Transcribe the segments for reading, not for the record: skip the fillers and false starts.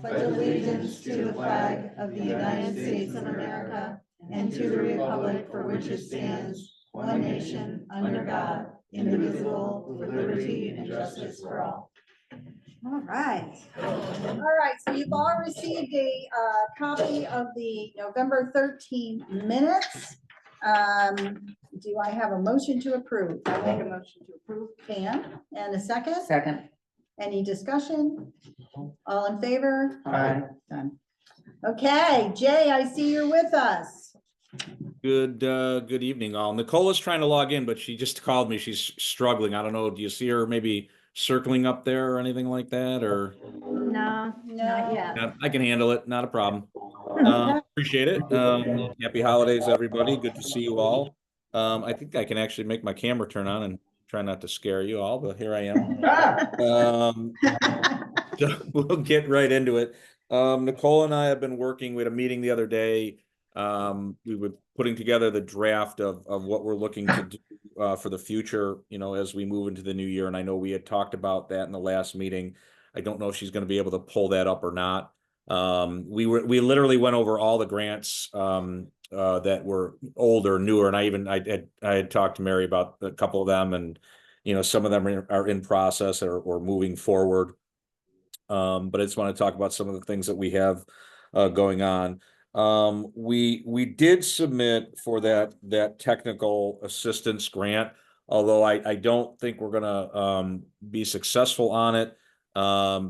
pledge allegiance to the flag of the United States of America and to the republic for which it stands, one nation, under God, indivisible, with liberty and justice for all. All right. So you've all received a copy of the November 13 minutes. Do I have a motion to approve? I make a motion to approve. Pam, and a second? Second. Any discussion? All in favor? Aye. Done. Okay, Jay, I see you're with us. Good evening, all. Nicola's trying to log in, but she just called me. She's struggling. I don't know. Do you see her maybe circling up there or anything like that? Or No, not yet. yeah, I can handle it. Not a problem. Appreciate it. Happy holidays, everybody. Good to see you all. I think I can actually make my camera turn on and try not to scare you all, but here I am. So we'll get right into it. Nicole and I have been working. We had a meeting the other day. We were putting together the draft of what we're looking to do for the future, as we move into the new year. And I know we had talked about that in the last meeting. I don't know if she's going to be able to pull that up or not. We literally went over all the grants that were older, newer, and I had talked to Mary about a couple of them, and some of them are in process or moving forward. But I just want to talk about some of the things that we have going on. We did submit for that technical assistance grant, although I don't think we're gonna be successful on it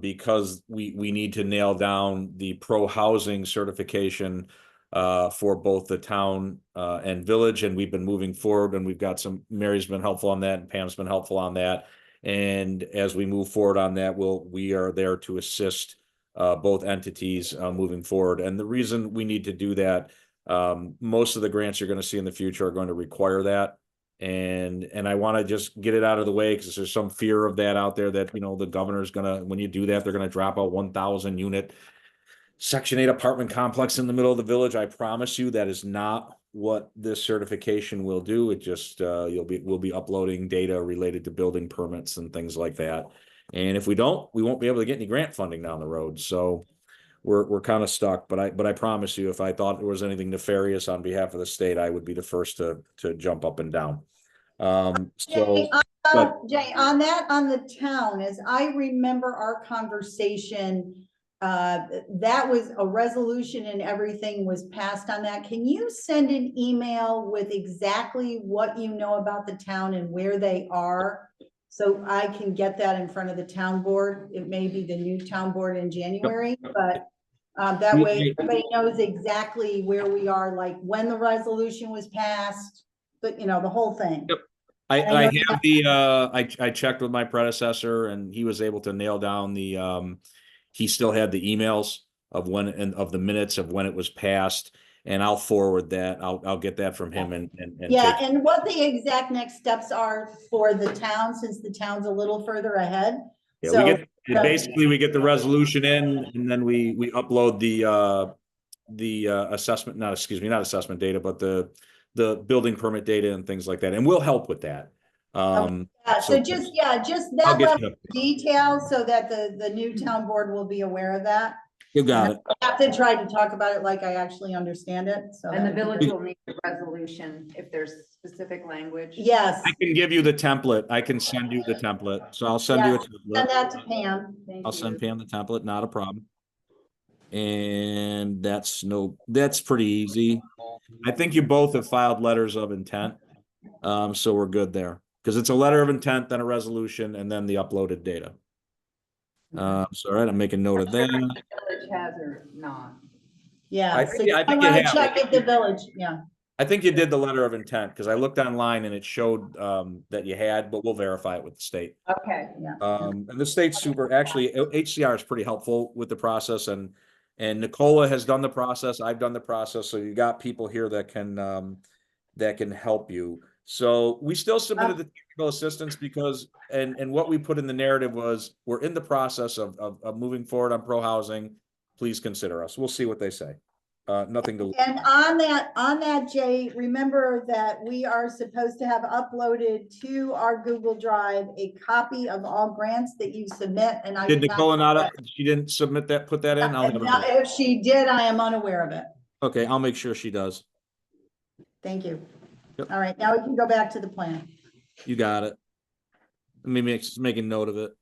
because we need to nail down the pro housing certification for both the town and village, and we've been moving forward, and we've got Mary's been helpful on that and Pam's been helpful on that. And as we move forward on that, we are there to assist both entities moving forward. And the reason we need to do that, most of the grants you're going to see in the future are going to require that. And I want to just get it out of the way because there's some fear of that out there that, the governor's going to, when you do that, they're going to drop a 1,000 unit Section 8 apartment complex in the middle of the village. I promise you that is not what this certification will do. It just, we'll be uploading data related to building permits and things like that. And if we don't, we won't be able to get any grant funding down the road. So we're kind of stuck, but I promise you, if I thought there was anything nefarious on behalf of the state, I would be the first to jump up and down. Jay, on the town, as I remember our conversation, that was a resolution and everything was passed on that. Can you send an email with exactly what you know about the town and where they are? So I can get that in front of the town board. It may be the new town board in January, but that way everybody knows exactly where we are, like when the resolution was passed, but the whole thing. Yep. I have I checked with my predecessor and he was able to nail down he still had the emails of when and of the minutes of when it was passed, and I'll forward that. I'll get that from him and and what the exact next steps are for the town, since the town's a little further ahead. Yeah, so we get the resolution in, and then we upload the assessment, not assessment data, but the building permit data and things like that, and we'll help with that. So just that level of detail so that the new town board will be aware of that. You got it. I have to try to talk about it like I actually understand it. So And the village will need a resolution if there's specific language. Yes. I can give you the template. I can send you the template. So I'll send you a template. Send that to Pam. I'll send Pam the template, not a problem. And that's pretty easy. I think you both have filed letters of intent. So we're good there. Because it's a letter of intent, then a resolution, and then the uploaded data. So all right, I'm making note of that. The village has or not. Yeah, I think you have. check at the village. Yeah. I think you did the letter of intent because I looked online and it showed that you had, but we'll verify it with the state. Okay. Yeah. And the state's actually, HCR is pretty helpful with the process, and Nicola has done the process. I've done the process. So you got people here that can help you. So we still submitted the technical assistance because, and what we put in the narrative was, we're in the process of moving forward on pro housing. Please consider us. We'll see what they say. nothing to, And on that, Jay, remember that we are supposed to have uploaded to our Google Drive a copy of all grants that you submit, and I did did not. Nicola not, she didn't submit that, put that in? I'll have her Now, do it. if she did, I am unaware of it. Okay, I'll make sure she does. Thank you. Yep. All right, now we can go back to the plan. You got it. Maybe making note of it.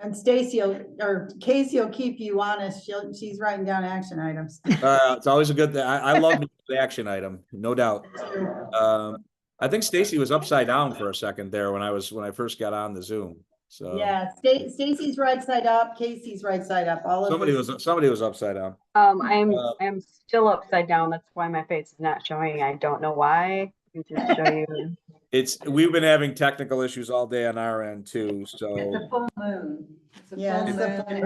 And Stacy or Casey will keep you honest. She's writing down action items. It's always a good thing. I love the action item, no doubt. I think Stacy was upside down for a second there when I first got on the Zoom. So Yeah, Stacy's right side up, Casey's right side up. All of somebody this. was upside down. I'm still upside down. That's why my face is not showing. I don't know why. You just show you. We've been having technical issues all day on our end too. It's So a full moon. It's a Yeah, full it's a moon. full moon.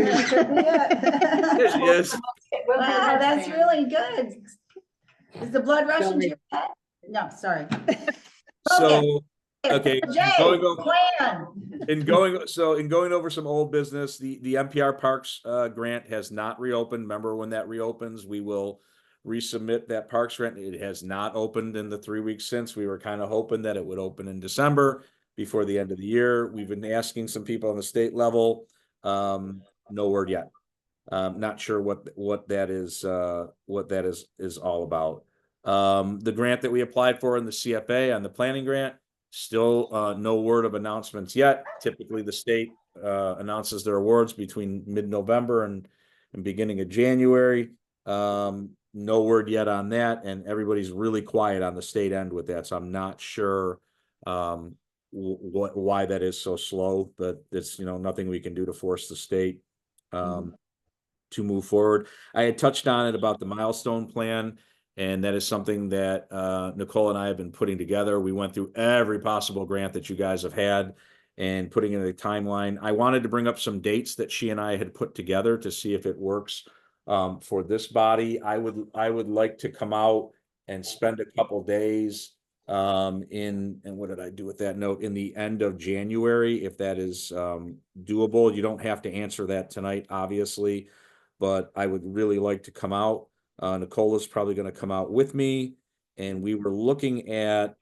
That could be it. there she is. Wow, that's really good. Is the blood rushing to your head? No, sorry. So okay, Jay, plan. in going over some old business, the NPR Parks grant has not reopened. Remember, when that reopens, we will resubmit that Parks grant. It has not opened in the 3 weeks since. We were kind of hoping that it would open in December before the end of the year. We've been asking some people on the state level. No word yet. Not sure what that is all about. The grant that we applied for in the CFA on the planning grant, still no word of announcements yet. Typically the state announces their awards between mid-November and beginning of January. No word yet on that, and everybody's really quiet on the state end with that, so I'm not sure why that is so slow, but it's nothing we can do to force the state to move forward. I had touched on it about the milestone plan, and that is something that Nicole and I have been putting together. We went through every possible grant that you guys have had and putting in a timeline. I wanted to bring up some dates that she and I had put together to see if it works for this body. I would like to come out and spend a couple days and what did I do with that note, in the end of January, if that is doable. You don't have to answer that tonight, obviously, but I would really like to come out. Nicola's probably going to come out with me, and we were looking at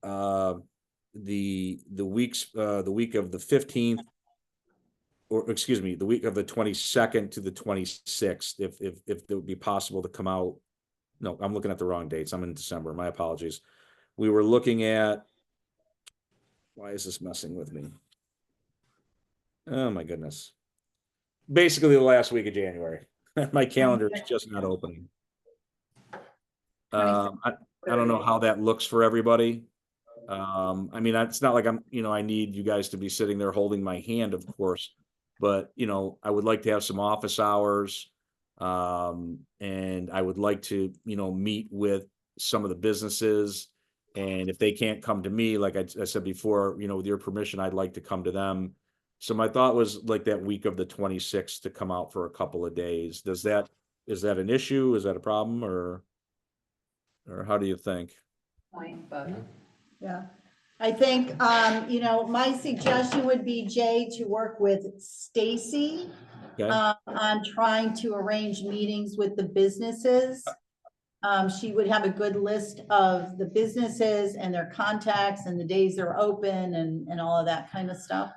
the week of the 15th, or excuse me, the week of the 22nd to the 26th, if it would be possible to come out. No, I'm looking at the wrong dates. I'm in December. My apologies. We were looking at, why is this messing with me? Oh my goodness. Basically the last week of January. My calendar is just not opening. I don't know how that looks for everybody. I mean, it's not like I need you guys to be sitting there holding my hand, of course, but I would like to have some office hours. And I would like to, meet with some of the businesses, and if they can't come to me, like I said before, with your permission, I'd like to come to them. So my thought was like that week of the 26th to come out for a couple of days. Is that an issue? Is that a problem, or how do you think? Point, but Yeah, I think, my suggestion would be, Jay, to work with Stacy Okay. on trying to arrange meetings with the businesses. She would have a good list of the businesses and their contacts and the days they're open and all of that kind of stuff.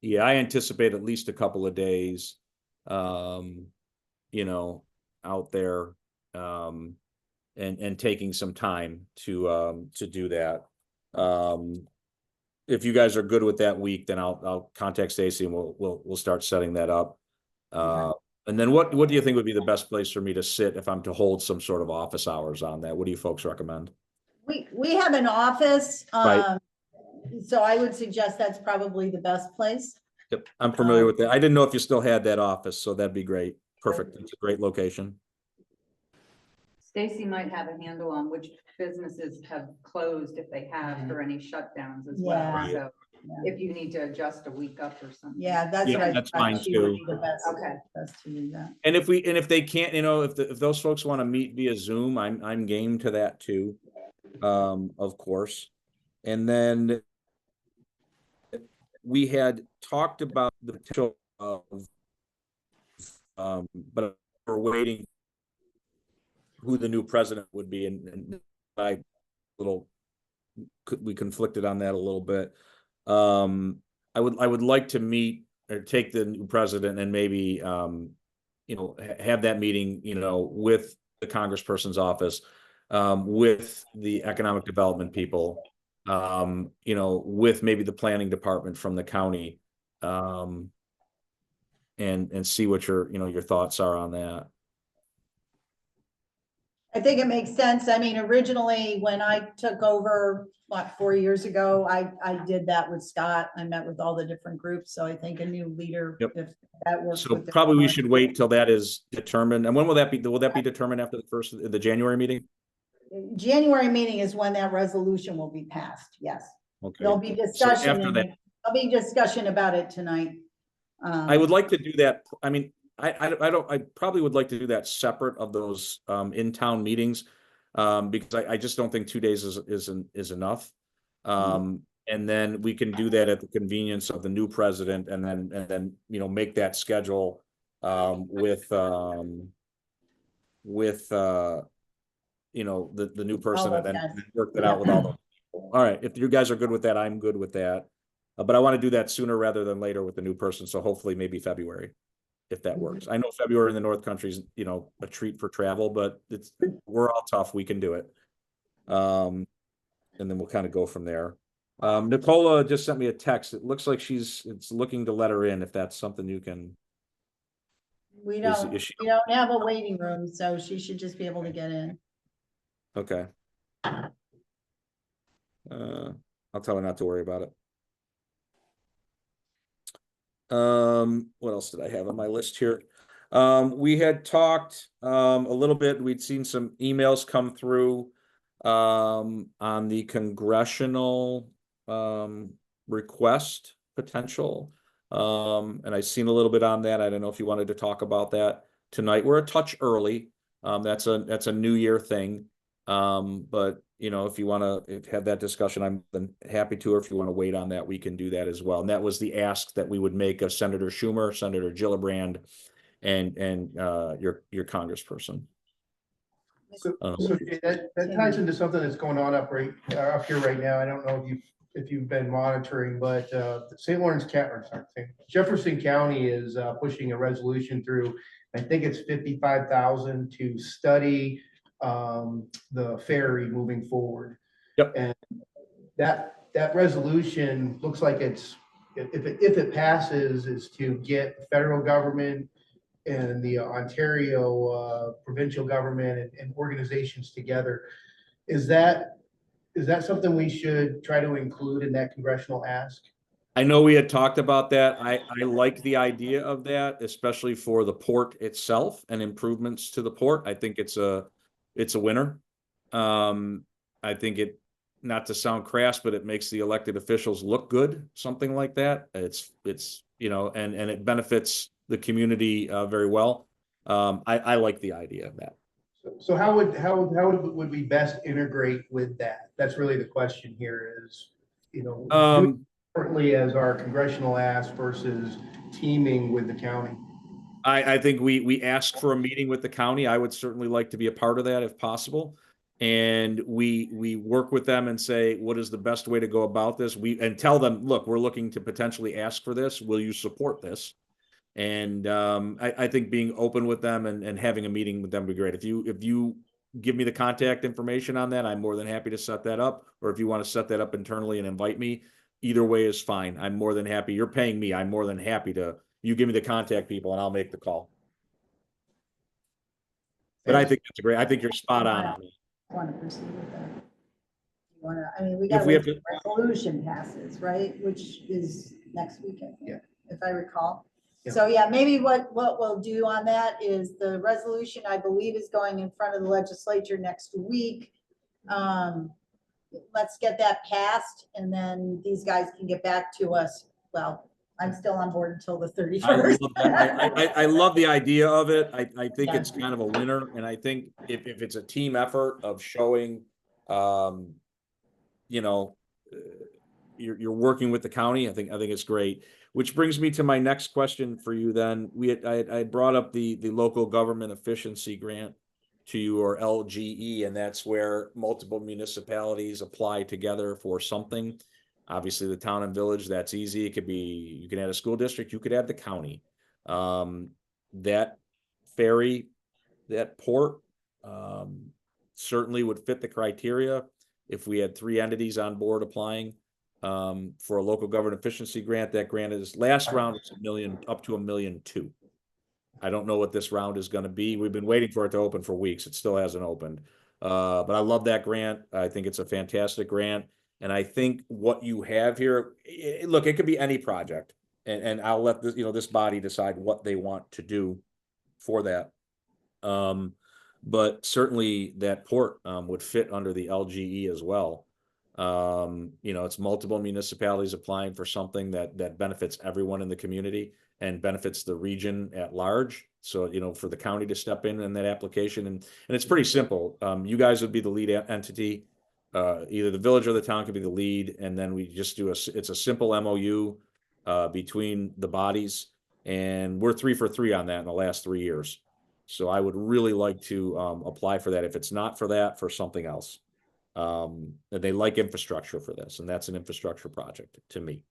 Yeah, I anticipate at least a couple of days, out there, and taking some time to do that. If you guys are good with that week, then I'll contact Stacy and we'll start setting that up. And then what do you think would be the best place for me to sit if I'm to hold some sort of office hours on that? What do you folks recommend? We have an office, Right. so I would suggest that's probably the best place. Yep, I'm familiar with that. I didn't know if you still had that office, so that'd be great. Perfect. It's a great location. Stacy might have a handle on which businesses have closed, if they have, for any shutdowns as well. Yeah. So if you need to adjust a week up or something. Yeah, that's Yeah, right. that's fine She would too. be the best. Okay. Best to do that. And if they can't, if those folks want to meet via Zoom, I'm game to that too. Of course. And then we had talked about the potential of but we're waiting who the new president would be, and we conflicted on that a little bit. I would like to meet or take the new president and maybe have that meeting, with the congressperson's office, with the economic development people, with maybe the planning department from the county, and see what your thoughts are on that. I think it makes sense. I mean, originally, when I took over, 4 years ago, I did that with Scott. I met with all the different groups, so I think a new leader, Yep. if that works. So with the probably we board. should wait till that is determined. And when will that be? Will that be determined after the January meeting? January meeting is when that resolution will be passed, yes. Okay. There'll be discussion, after that- there'll be discussion about it tonight. I would like to do that. I mean, I probably would like to do that separate of those in-town meetings, because I just don't think 2 days is enough. And then we can do that at the convenience of the new president, and then make that schedule with the new person, and then work that out with all those people. All right, if you guys are good with that, I'm good with that. But I want to do that sooner rather than later with the new person. So hopefully maybe February, if that works. I know February in the North Country is, a treat for travel, but we're all tough. We can do it. And then we'll kind of go from there. Nicola just sent me a text. It looks like it's looking to let her in, if that's something you can. We is don't have a waiting room, so she should just be able to get in. Okay. I'll tell her not to worry about it. What else did I have on my list here? We had talked a little bit. We'd seen some emails come through on the congressional request potential. And I've seen a little bit on that. I don't know if you wanted to talk about that tonight. We're a touch early. That's a New Year thing. But if you want to have that discussion, I'm happy to, or if you want to wait on that, we can do that as well. And that was the ask that we would make of Senator Schumer, Senator Gillibrand, and your congressperson. So that ties into something that's going on up here right now. I don't know if you've been monitoring, but Jefferson County is pushing a resolution through. I think it's 55,000 to study the ferry moving forward. Yep. And that resolution looks like if it passes, is to get the federal government and the Ontario provincial government and organizations together. Is that something we should try to include in that congressional ask? I know we had talked about that. I like the idea of that, especially for the port itself and improvements to the port. I think it's a winner. I think not to sound crass, but it makes the elected officials look good, something like that. It's and it benefits the community very well. I like the idea of that. So how would we best integrate with that? That's really the question here is, currently as our congressional ask versus teaming with the county. I think we ask for a meeting with the county. I would certainly like to be a part of that if possible. And we work with them and say, what is the best way to go about this? And tell them, look, we're looking to potentially ask for this. Will you support this? And I think being open with them and having a meeting with them would be great. If you give me the contact information on that, I'm more than happy to set that up. Or if you want to set that up internally and invite me, either way is fine. I'm more than happy. You're paying me. I'm more than happy to. You give me the contact people and I'll make the call. But I think that's I think you're spot on. I want to proceed with that. We got the resolution passes, right? Which is next week, I think, if I recall. Yeah. So yeah, maybe what we'll do on that is the resolution, I believe, is going in front of the legislature next week. Let's get that passed and then these guys can get back to us. Well, I'm still on board until the 31st. I love the idea of it. I think it's kind of a winner. And I think if it's a team effort of showing, you're working with the county. I think it's great. Which brings me to my next question for you then. I had brought up the local government efficiency grant to you, or LGE, and that's where multiple municipalities apply together for something. Obviously the town and village, that's easy. It could be, you can add a school district, you could add the county. That ferry, that port, certainly would fit the criteria if we had 3 entities on board applying for a local government efficiency grant. That grant is, last round is $1 million, up to $1.2 million. I don't know what this round is going to be. We've been waiting for it to open for weeks. It still hasn't opened. But I love that grant. I think it's a fantastic grant. And I think what you have here, look, it could be any project, and I'll let this, this body decide what they want to do for that. But certainly that port would fit under the LGE as well. It's multiple municipalities applying for something that benefits everyone in the community and benefits the region at large. So, for the county to step in that application, and it's pretty simple. You guys would be the lead entity. Either the village or the town could be the lead, and then we just do it's a simple MOU between the bodies, and we're 3 for 3 on that in the last 3 years. So I would really like to apply for that. If it's not for that, for something else. They like infrastructure for this, and that's an infrastructure project to me.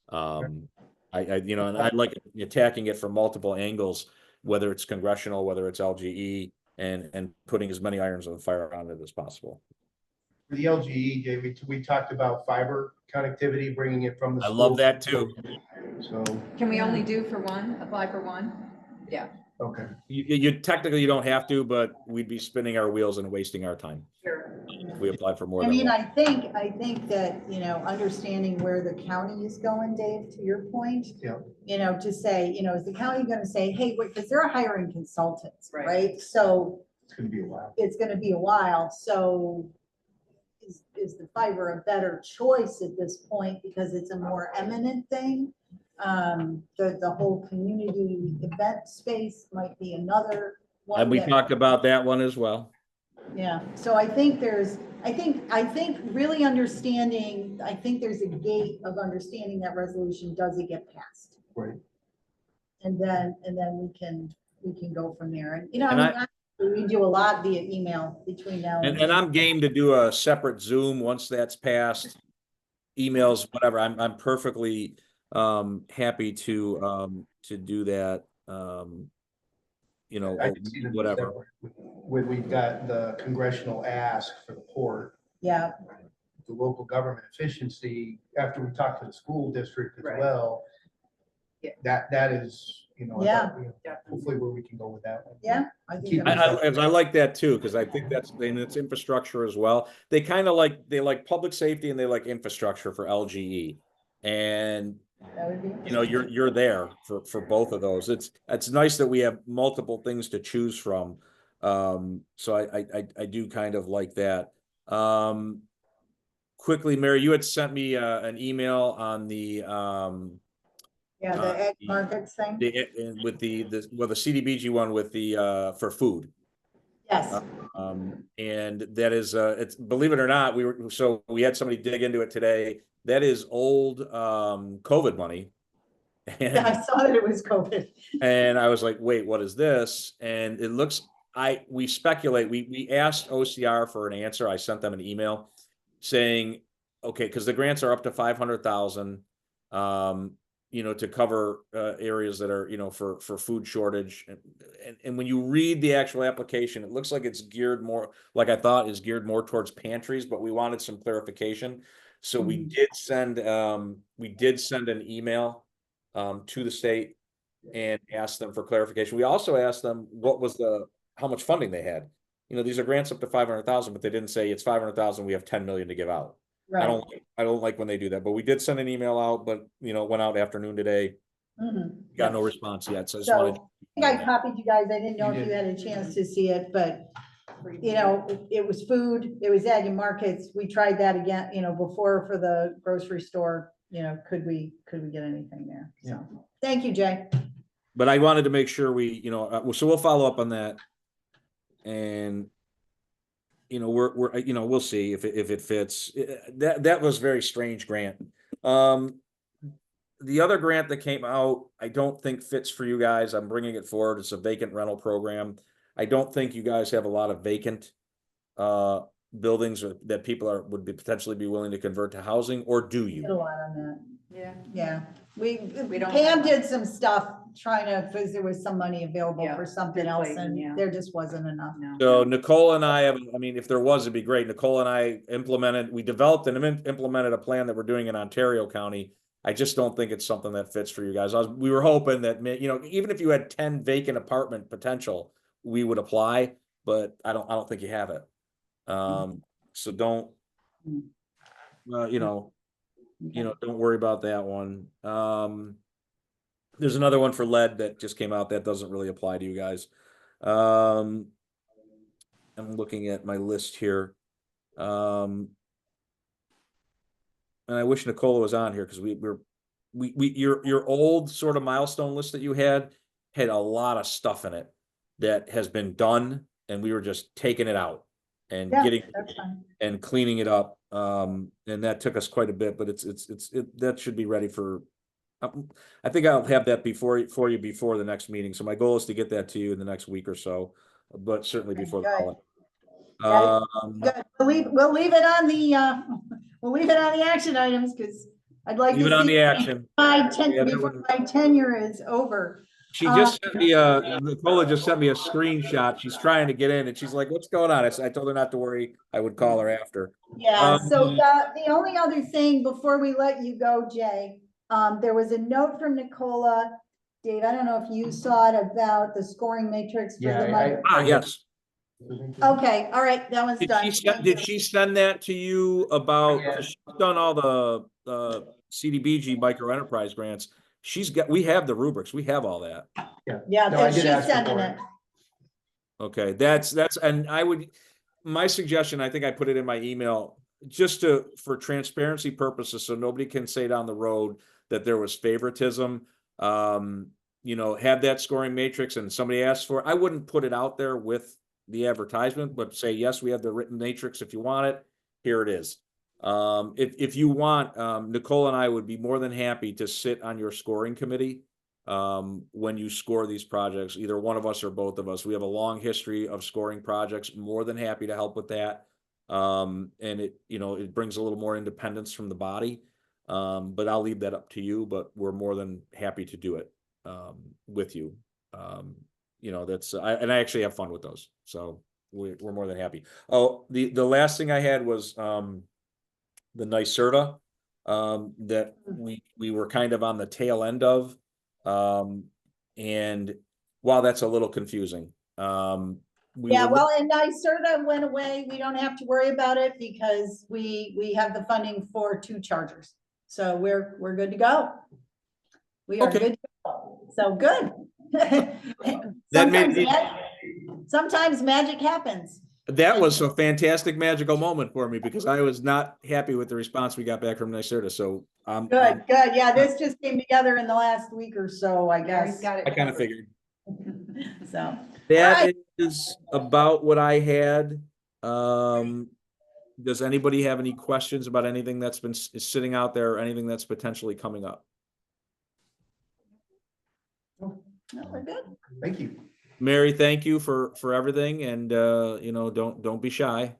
And I like attacking it from multiple angles, whether it's congressional, whether it's LGE, and putting as many irons on the fire on it as possible. For the LGE, David, we talked about fiber connectivity, bringing it from the. I love that too. So. Can we only do for one, apply for one? Yeah. Okay. You technically you don't have to, but we'd be spinning our wheels and wasting our time Sure. if we applied for more I than mean, one. I think that, understanding where the county is going, Dave, to your point. Yeah. To say, is the county gonna say, hey, wait, because they're hiring consultants, Right. right? So It's gonna be a while. it's gonna be a while, so is the fiber a better choice at this point because it's a more eminent thing? The whole community event space might be another one. And we that- talked about that one as well. Yeah, so I think really understanding, I think there's a gate of understanding that resolution, does it get passed? Right. And then we can go from there. And, And we do a lot via email between now and. And I'm game to do a separate Zoom once that's passed, emails, whatever. I'm perfectly happy to do that. I can see them Whatever. separate. When we've got the congressional ask for the port, Yeah, the local government efficiency, after we talk to the school district as Right. well. Yeah. That is, Yeah. hopefully where we can go with that one. yeah. I think Keep that- I like that too, because I think it's infrastructure as well. They kind of they like public safety and they like infrastructure for LGE. And that would be. you're there for both of those. It's nice that we have multiple things to choose from. So I do kind of like that. Quickly, Mary, you had sent me an email on the Yeah, the egg markets thing. with the CDBG one with the for food. Yes, And that is it's, believe it or not, we had somebody dig into it today. That is old COVID money. And, yeah, I saw that it was COVID. and I was like, wait, what is this? And it looks, we speculate, we asked OCR for an answer. I sent them an email saying, okay, because the grants are up to 500,000, to cover areas that are, for food shortage. And when you read the actual application, it looks like it's geared more, like I thought is geared more towards pantries, but we wanted some clarification. So we did send an email to the state and asked them for clarification. We also asked them how much funding they had. These are grants up to 500,000, but they didn't say it's 500,000. We have 10 million to give out. Right. I don't like when they do that, but we did send an email out, but it went out afternoon today. Mhm. Got no response yet. So I just So wanted. I think I copied you guys. I didn't know You if you did. had a chance to see it, but it was food, it was ag and markets. We tried that again, before for the grocery store, could we get anything there? So, thank you, Jay. But I wanted to make sure so we'll follow up on that. And, we'll see if it fits. That was a very strange grant. The other grant that came out, I don't think fits for you guys. I'm bringing it forward. It's a vacant rental program. I don't think you guys have a lot of vacant buildings that people would potentially be willing to convert to housing, or do Did a you? lot on that. Yeah. Yeah, we don't Pam have- did some stuff trying to, because there was some money available Yeah, for something good else placement, yeah. and there just wasn't enough. No. So Nicole and I have, I mean, if there was, it'd be great. Nicole and I we developed and implemented a plan that we're doing in Ontario County. I just don't think it's something that fits for you guys. We were hoping that, you know, even if you had 10 vacant apartment potential, we would apply, but I don't think you have it. So don't, you know, don't worry about that one. There's another one for lead that just came out that doesn't really apply to you guys. I'm looking at my list here. And I wish Nicola was on here because your old sort of milestone list that you had a lot of stuff in it that has been done, and we were just taking it out and Yeah, getting that's fine. and cleaning it up. And that took us quite a bit, but that should be ready for. I think I'll have that before the next meeting. So my goal is to get that to you in the next week or so, but certainly before the Good. holiday. Good. We'll leave it on the action items because I'd like Leave it to on see the action. Yeah, that before would- my tenure is over. She just sent me Nicola just sent me a screenshot. She's trying to get in and she's like, what's going on? I told her not to worry. I would call her after. Yeah, so the only other thing before we let you go, Jay, there was a note from Nicola. Dave, I don't know if you saw it about the scoring matrix for the mic. Yes. Okay, all right, that one's done. Did she send that to you about, 'cause she's done all the CDBG micro enterprise grants. We have the rubrics. We have all that. Yeah, No, I did she's ask her sending for it. Okay, and my suggestion, I think I put it in my email, just for transparency purposes, so nobody can say down the road that there was favoritism. Have that scoring matrix and somebody asked for it. I wouldn't put it out there with the advertisement, but say, yes, we have the written matrix. If you want it, here it is. If you want, Nicole and I would be more than happy to sit on your scoring committee when you score these projects, either one of us or both of us. We have a long history of scoring projects, more than happy to help with that. And it brings a little more independence from the body. But I'll leave that up to you, but we're more than happy to do it with you. I actually have fun with those. So we're more than happy. Oh, the last thing I had was the NYSERDA that we were kind of on the tail end of. And while that's a little confusing, and NYSERDA went away. We don't have to worry about it because we have the funding for 2 chargers. So we're good to go. We are good to go. So good. Sometimes magic happens. That was a fantastic magical moment for me because I was not happy with the response we got back from NYSERDA. So Good. Yeah, this just came together in the last week or so, I guess. I kind of figured. So that is about what I had. Does anybody have any questions about anything that's been sitting out there or anything that's potentially coming up? No, we're good. Thank you. Mary, thank you for everything, and don't be shy.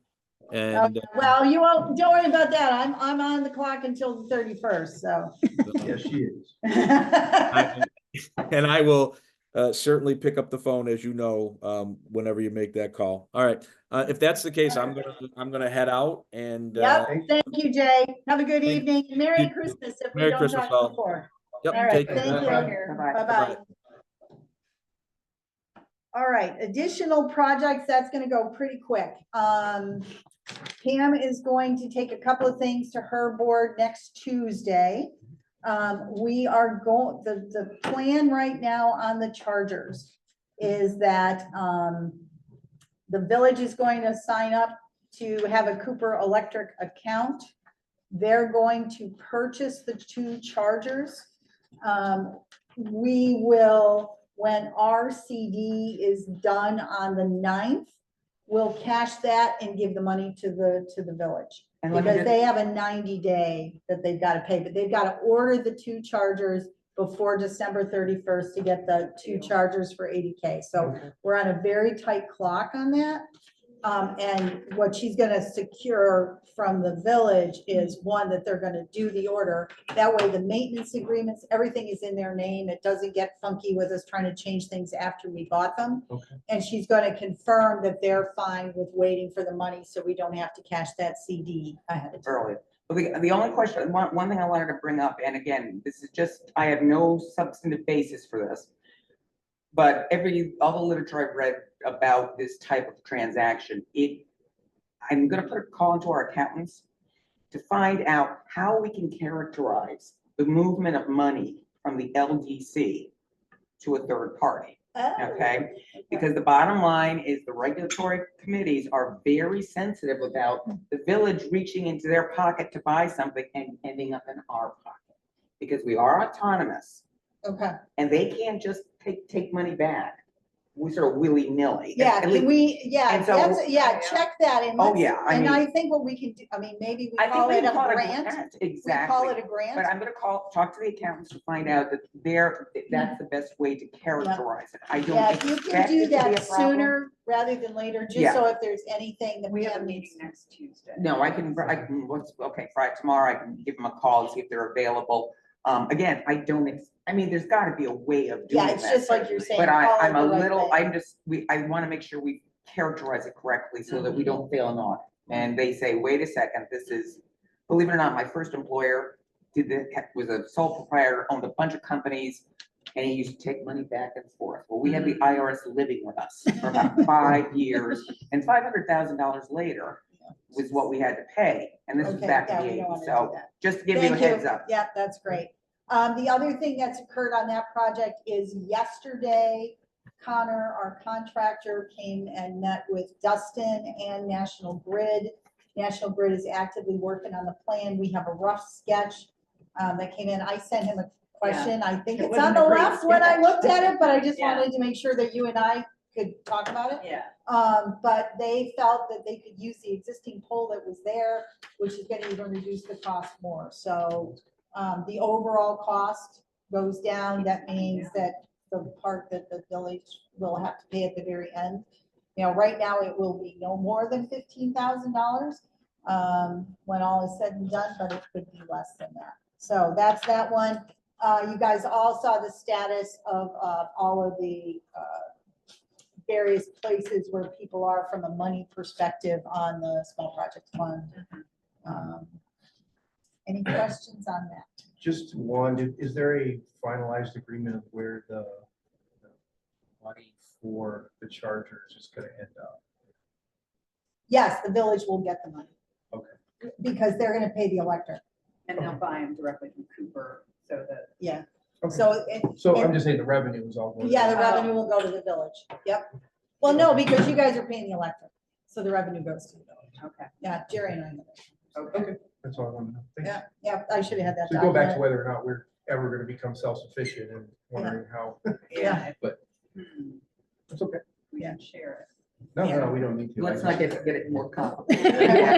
And Well, you won't. Don't worry about that. I'm on the clock until the 31st. So Yes, she is. and I will certainly pick up the phone, as you know, whenever you make that call. All right. If that's the case, I'm gonna head out and Thank you, Jay. Have a good evening. Merry Christmas if we don't talk before. Yep, All right, take care. thank you. Bye-bye. All right, additional projects, that's gonna go pretty quick. Pam is going to take a couple of things to her board next Tuesday. We are the plan right now on the chargers is that the village is going to sign up to have a Cooper Electric account. They're going to purchase the 2 chargers. We will, when our CD is done on the 9th, we'll cash that and give the money to the village. And let me Because just, they have a 90-day that they've got to pay, but they've got to order the 2 chargers before December 31st to get the 2 chargers for 80K. So we're on a very tight clock on that. And what she's gonna secure from the village is, one, that they're gonna do the order. That way the maintenance agreements, everything is in their name. It doesn't get funky with us trying to change things after we bought them. Okay. And she's gonna confirm that they're fine with waiting for the money, so we don't have to cash that CD ahead of time. early. But the only question, one thing I wanted to bring up, and again, this is just, I have no substantive basis for this. But all the literature I've read about this type of transaction, I'm gonna put a call into our accountants to find out how we can characterize the movement of money from the LDC to a third party. Okay, because the bottom line is the regulatory committees are very sensitive about the village reaching into their pocket to buy something and ending up in our pocket. Because we are autonomous Okay, and they can't just take money back. We sort of willy-nilly. yeah, At can least- we, yeah, and so- that's, yeah, check that and Oh, let's, yeah, I and mean- I think what we can do, I mean, maybe we I think call we it a call it grant. We call it exactly. a grant. But I'm gonna talk to the accountants to find out that that's the best way to characterize it. I Yeah, don't if you can expect do it to be a that problem. sooner rather than later, just Yeah. so if there's anything that We have a Pam meeting needs. next Tuesday. No, okay, Friday, tomorrow, I can give them a call and see if they're available. Again, there's gotta be a way of doing Yeah, that. it's just like you're saying. But call it I'm a the right little, way. I wanna make sure we characterize it correctly so that we don't fail an audit. And they say, wait a second, this is, believe it or not, my first employer was a sole proprietor, owned a bunch of companies, and he used to take money back and forth. Well, we had the IRS living with us for about 5 years, and $500,000 later was what we had to pay, and this was Okay, back yeah, in we the don't 80s, wanna do so that. just to give you a Thank heads up. Yeah, that's great. The other thing that's occurred on that project is yesterday, Connor, our contractor, came and met with Dustin and National Grid. National Grid is actively working on the plan. We have a rough sketch that came in. I sent him a question. I think It it's on wasn't the a great left when I sketch. looked at it, but I just Yeah. wanted to make sure that you and I could talk about it. Yeah. But they felt that they could use the existing pole that was there, which is gonna even reduce the cost more. So, the overall cost goes down. That means that the part that the village will have to pay at the very end, right now it will be no more than $15,000, when all is said and done, but it could be less than that. So that's that one. You guys all saw the status of, all of the, various places where people are from a money perspective on the small project fund. Any questions on that? Just one, is there a finalized agreement of where the money for the chargers is gonna end up? Yes, the village will get the money. Okay. Because they're gonna pay the electric, And they'll buy them directly from Cooper, so that. yeah. Okay. So, So I'm just saying the revenue is all going. yeah, the revenue will go to the village. Yep. Well, no, because you guys are paying the electric, so the revenue goes to the village. Okay. Yeah, Jerry and I know. Okay, that's all I want to know. Thanks. Yeah, yeah, I should have had that. So go back to documented. whether or not we're ever gonna become self-sufficient and wondering how, Yeah. but Hmm, it's okay. We can share No, we don't need to. Let's not get it more complicated.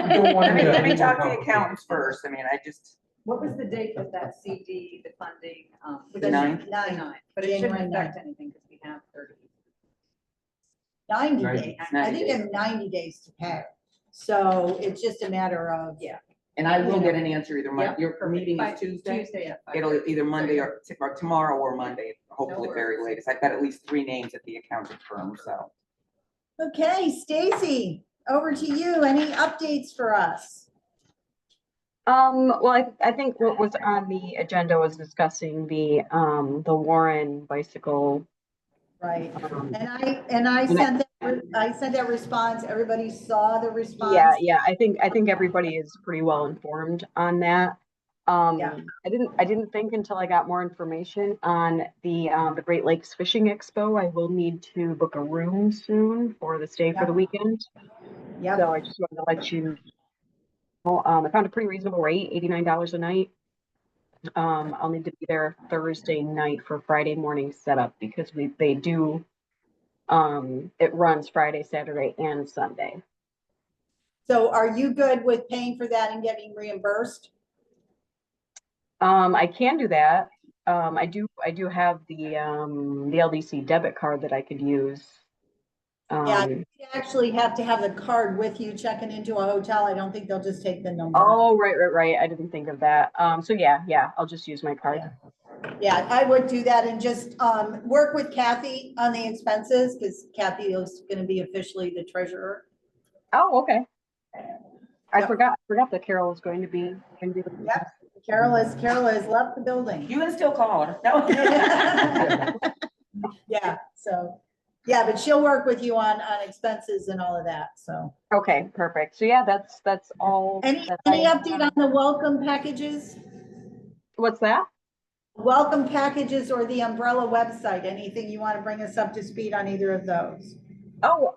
Don't want Let me, to let me be talk to the complicated. accountants first. I mean, it. What was the date of that CD, the funding? The 9th? The Nine. 9th, but it shouldn't January affect anything because we have 30. 90 90 days. I 90 think days. you have 90 days to pay. So it's just a matter of. Yeah. And I will get an answer either Yeah, your perfect. meeting By is Tuesday. Tuesday at 5. It'll either Monday or tomorrow or Monday, hopefully No very worries. latest. I've got at least 3 names at the accounting firm, so. Okay, Stacy, over to you. Any updates for us? Well, I think what was on the agenda was discussing the Warren bicycle. Right. um, And I sent that response. Everybody saw the response. Yeah, I think everybody is pretty well informed on that. Yeah. I didn't think until I got more information on the Great Lakes Fishing Expo. I will need to book a room soon for the stay for the weekend. Yep. So I just wanted to let you know, I found a pretty reasonable rate, $89 a night. I'll need to be there Thursday night for Friday morning setup because they do, it runs Friday, Saturday, and Sunday. So are you good with paying for that and getting reimbursed? I can do that. I do have the LDC debit card that I could use. Yeah, you actually have to have the card with you checking into a hotel. I don't think they'll just take the number. Oh, right. I didn't think of that. So yeah, I'll just use my card. Yeah, I would do that and just work with Kathy on the expenses because Kathy is going to be officially the treasurer. Oh, okay. I Yep. forgot that Carol was going to be. Yep. Carol has left the building. You can still call her. No. Yeah, so, yeah, but she'll work with you on expenses and all of that, so. Okay, perfect. So yeah, that's all. Any that update on the welcome packages? What's that? Welcome packages or the umbrella website? Anything you want to bring us up to speed on either of those? Oh,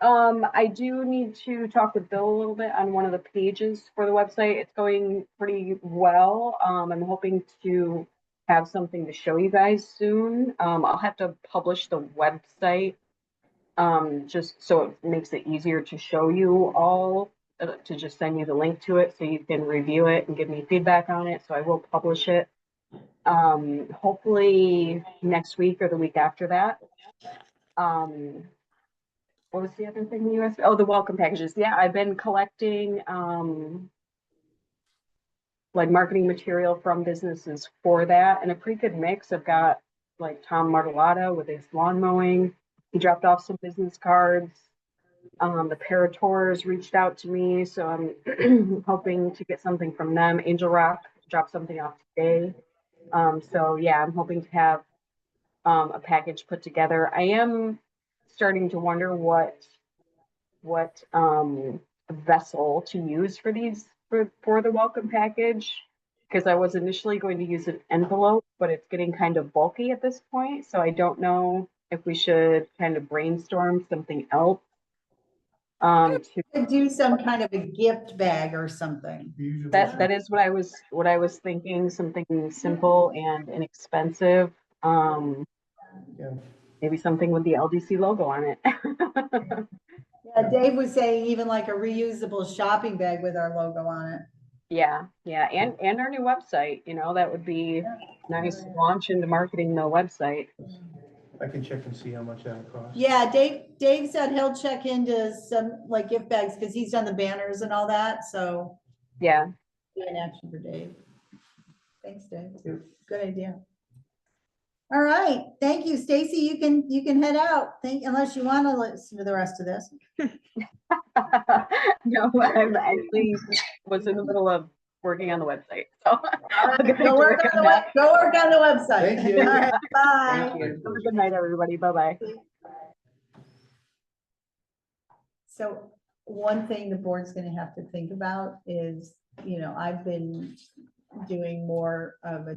I do need to talk with Bill a little bit on one of the pages for the website. It's going pretty well. I'm hoping to have something to show you guys soon. I'll have to publish the website, just so it makes it easier to show you all, to just send you the link to it so you can review it and give me feedback on it. So I will publish it, hopefully next week or the week after that. What was the other thing in the US? Oh, the welcome packages. Yeah, I've been collecting like marketing material from businesses for that, and a pretty good mix. I've got like Tom Martellata with his lawn mowing. He dropped off some business cards. The Paratours reached out to me, so I'm hoping to get something from them. Angel Rock dropped something off today. So yeah, I'm hoping to have a package put together. I am starting to wonder what vessel to use for these for the welcome package, because I was initially going to use an envelope, but it's getting kind of bulky at this point, so I don't know if we should kind of brainstorm something else. To Do some kind of a gift bag or something. that is what I was thinking, something simple and inexpensive. Yeah. Maybe something with the LDC logo on it. Yeah, Dave was saying even like a reusable shopping bag with our logo on it. Yeah, and our new website, that would be nice launch into marketing the website. I can check and see how much that costs. Yeah, Dave said he'll check into some like gift bags because he's done the banners and all that, so. Yeah. Be an action for Dave. Thanks, Dave. Good idea. All right, thank you, Stacy. You can head out. Unless you want to listen to the rest of this. No, I'm actually was in the middle of working on the website. So Go work on the website. Thank you. All right, bye. Thank you. Have a good night, everybody. Bye-bye. So one thing the board's gonna have to think about is, I've been doing more of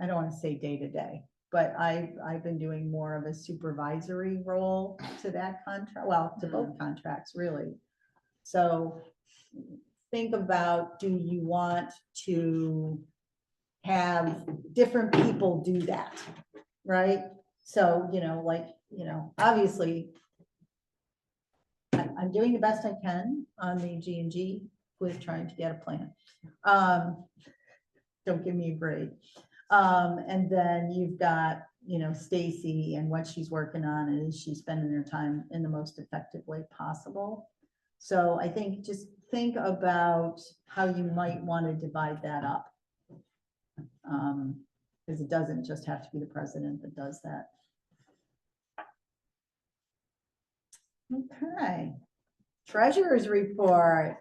I don't want to say day-to-day, but I've been doing more of a supervisory role to that contract, well, to both contracts, really. So think about, do you want to have different people do that, right? So, obviously, I'm doing the best I can on the G&G with trying to get a plan. Don't give me a grade. And then you've got, Stacy and what she's working on, and is she spending her time in the most effective way possible? So I think just think about how you might want to divide that up. Because it doesn't just have to be the president that does that. Okay. Treasurer's report.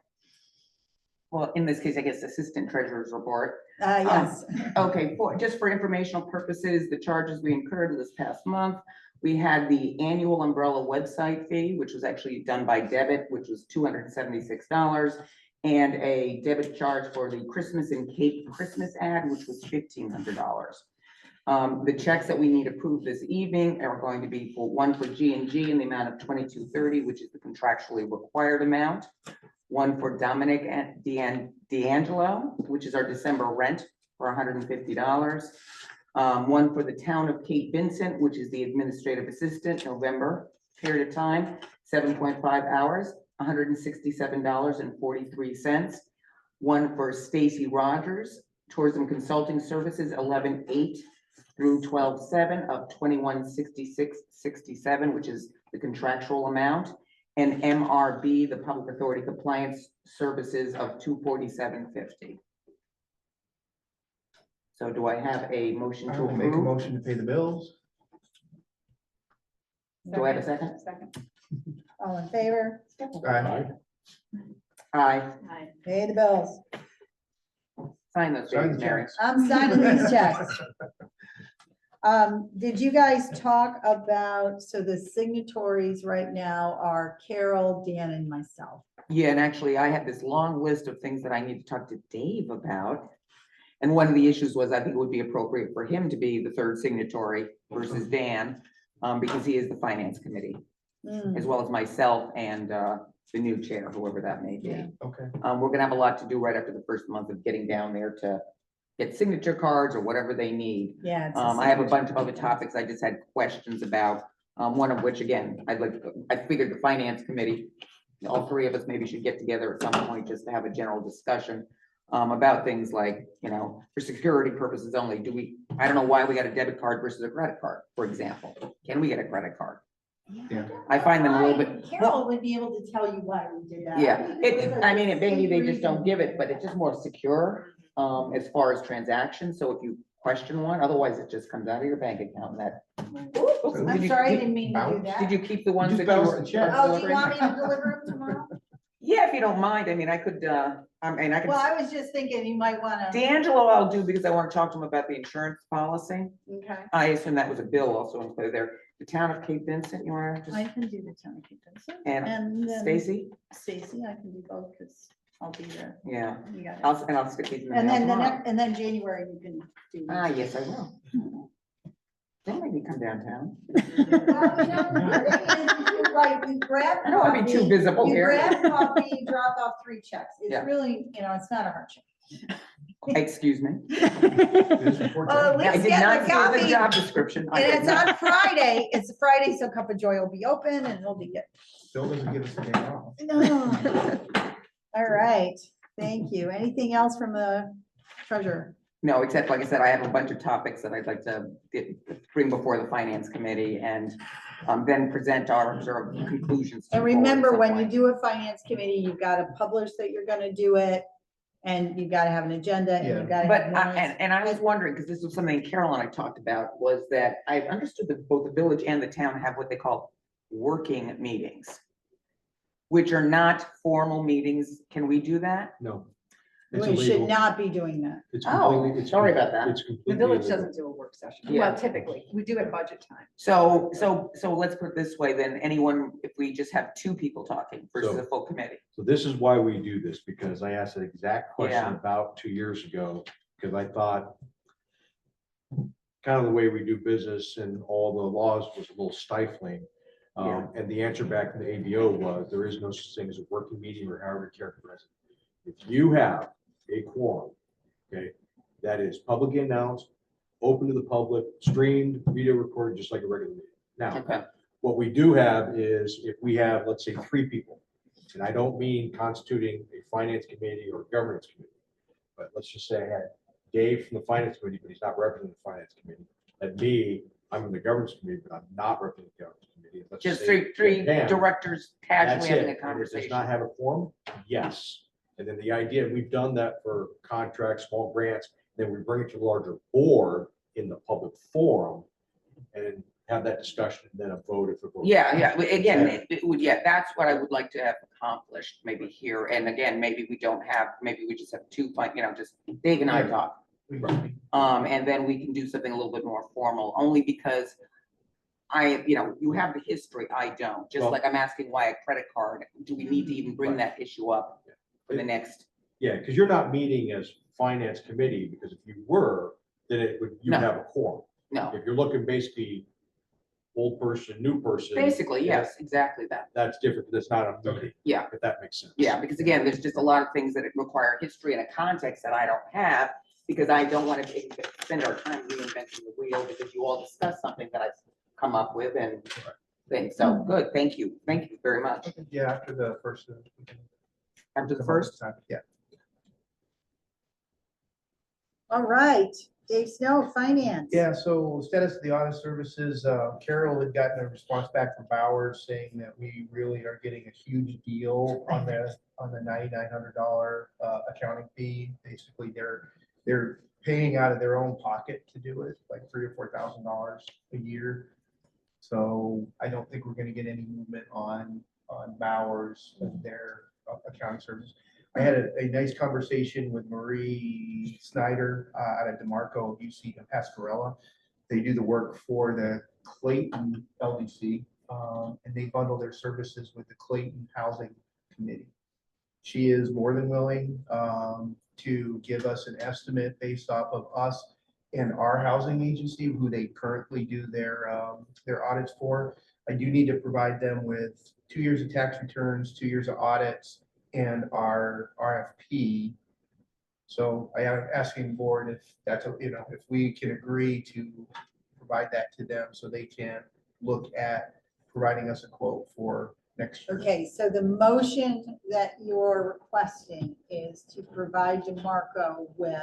Well, in this case, I guess Assistant Treasurer's report. Yes. Okay, just for informational purposes, the charges we incurred this past month, we had the annual umbrella website fee, which was actually done by debit, which was $276, and a debit charge for the Christmas and Cape Christmas ad, which was $1,500. The checks that we need approved this evening are going to be one for G&G in the amount of $22.30, which is the contractually required amount. One for Dominic D'Angelo, which is our December rent for $150. One for the town of Cape Vincent, which is the administrative assistant, November period of time, 7.5 hours. $167.43. One for Stacy Rogers, Tourism Consulting Services, 11/8 through 12/7 of 2166.67, which is the contractual amount. And MRB, the Public Authority Compliance Services, of $247.50. So do I have a motion I to will make a approve? motion to pay the bills. Do I have a second? Second. All in favor? Aye. Aye. Aye. Pay the bills. Sign those, Sign the babies, Mary. checks. I'm signing these checks. Did you guys talk about, so the signatories right now are Carol, Dan, and myself. Yeah, and actually, I had this long list of things that I need to talk to Dave about. And one of the issues was, I think it would be appropriate for him to be the third signatory versus Dan, because he is the finance committee, Hmm, as well as myself and the new chair, whoever that may be. Yeah. Okay. We're gonna have a lot to do right after the first month of getting down there to get signature cards or whatever they need. Yeah. it's a I have a signature. bunch of other topics I just had questions about, one of which, again, I figured the finance committee, all three of us maybe should get together at some point just to have a general discussion about things like, for security purposes only, I don't know why we got a debit card versus a credit card, for example. Can we get a credit card? Yeah. I find them a little bit, Carol would be able to tell you why we did that. yeah, maybe they just don't give it, but it's just more secure as far as transactions. So if you question one, otherwise it just comes out of your bank account and that. Oops, I'm sorry, I didn't mean to do Bounce. that. Did you keep the ones just that you bounced were? the check. Oh, do you want me to deliver them tomorrow? Yeah, if you don't mind. I mean, I could, I Well, could, I was just thinking you might wanna. D'Angelo I'll do because I want to talk to him about the insurance policy. Okay. I assume that was a bill also included there. The town of Cape Vincent, you want to I just, can do the town of Cape Vincent. and then Stacy? Stacy, I can do both because I'll be there. Yeah, You got it. I'll stick these in the And mail then tomorrow. and then January you can do. Ah, yes, I will. Don't make me come downtown. Well, the thing is, like, you grab I don't want to be too coffee, visible you here. grab coffee, you drop off 3 checks. It's Yeah. really, it's not a hard check. Excuse me. This is for Well, at Jen. I least did get not the see the coffee. job description. I And did it's not. on Friday. It's Friday, so Cup of Joy will be open and it'll be good. Bill doesn't give us a day off. No. All right, thank you. Anything else from the treasurer? No, except like I said, I have a bunch of topics that I'd like to bring before the finance committee and then present our sort of conclusions. to And the board at remember, some when you point. do a finance committee, you've got to publish that you're gonna do it. And you've got to have an agenda and you've got to But, have I- minutes. and I was wondering, because this was something Carol and I talked about, was that I understood that both the village and the town have what they call working meetings, which are not formal meetings. Can we do that? No. It's We illegal. should not be doing that. It's Oh, completely- it's sorry com- about that. It's The completely village illegal. doesn't do a work session. Yeah. Well, typically, we do at budget time. So let's put it this way, then anyone, if we just have 2 people talking versus So- a full committee. So this is why we do this, because I asked that exact question Yeah. about 2 years ago, because I thought kind of the way we do business and all the laws was a little stifling. And the answer back from the ABO was, there is no such thing as a working meeting or however to characterize it. If you have a quorum, okay, that is publicly announced, open to the public, streamed, video recorded, just like a regular meeting. Now, Okay. what we do have is if we have, let's say, 3 people, and I don't mean constituting a finance committee or governance committee, but let's just say I had Dave from the finance committee, but he's not representing the finance committee. And me, I'm in the governance committee, but I'm not representing the governance committee. Let's Just say three Dan. directors That's casually having a it. And it conversation. does not have a quorum? Yes. And then the idea, we've done that for contracts, small grants, then we bring it to the larger board in the public forum and have that discussion and then a vote if it votes. Yeah, again, it would, that's what I would like to have accomplished maybe here. And again, maybe we don't have, maybe we just have 2, just Dave and I Yeah. talk. And then we can do something a little bit more formal, only because you have the history, I don't. Just Well- like I'm asking why a credit card, do we need to even bring that issue up for the next? Yeah, because you're not meeting as finance committee, because if you were, then it would, you would No. have a quorum. No, If you're looking basically old person, new person. basically, yes, exactly that. That's different, because it's not a meeting. Yeah. If that makes sense. Yeah, because again, there's just a lot of things that require history and a context that I don't have, because I don't want to spend our time reinventing the wheel, because you all discussed something that I've come up with, and thing. So, good, thank you very much. Yeah, after the first. After the first, Yeah. All right, Dave Snow, Finance. Yeah, so status of the audit services, Carol had gotten a response back from Bowers saying that we really are getting a huge deal on the $9,900 accounting fee. Basically, they're paying out of their own pocket to do it, like $3,000 or $4,000 a year. So I don't think we're gonna get any movement on Bowers and their accounting service. I had a nice conversation with Marie Snyder out of DeMarco UC in Pascarella. They do the work for the Clayton LDC, and they bundle their services with the Clayton Housing Committee. She is more than willing to give us an estimate based off of us and our housing agency, who they currently do their audits for. I do need to provide them with 2 years of tax returns, 2 years of audits, and our RFP. So I am asking the board if that's, if we can agree to provide that to them so they can look at providing us a quote for next year. Okay, so the motion that you're requesting is to provide DeMarco with,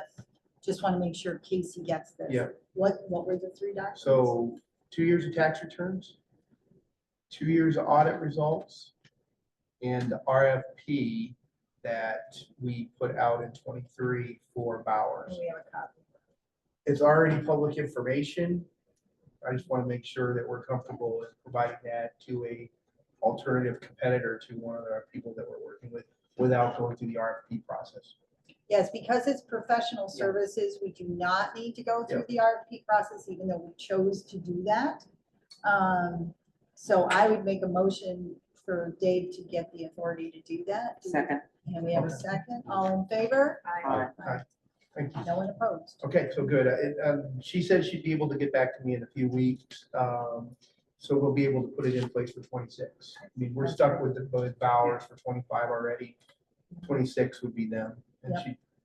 just want to make sure Casey gets this. Yeah. What were the 3 documents? So 2 years of tax returns, 2 years of audit results, and the RFP that we put out in 23 for Bowers. And we have a copy. It's already public information. I just want to make sure that we're comfortable in providing that to a alternative competitor to one of the people that we're working with without going through the RFP process. Yes, because it's professional services, we do not need to go through the RFP process, even though we chose to do that. So I would make a motion for Dave to get the authority to do that. second. And we have a second. All in favor? Aye. Thank you. No one opposed. Okay, so good. She said she'd be able to get back to me in a few weeks. So we'll be able to put it in place for 26. I mean, we're stuck with Bowers for 25 already. 26 would be them. And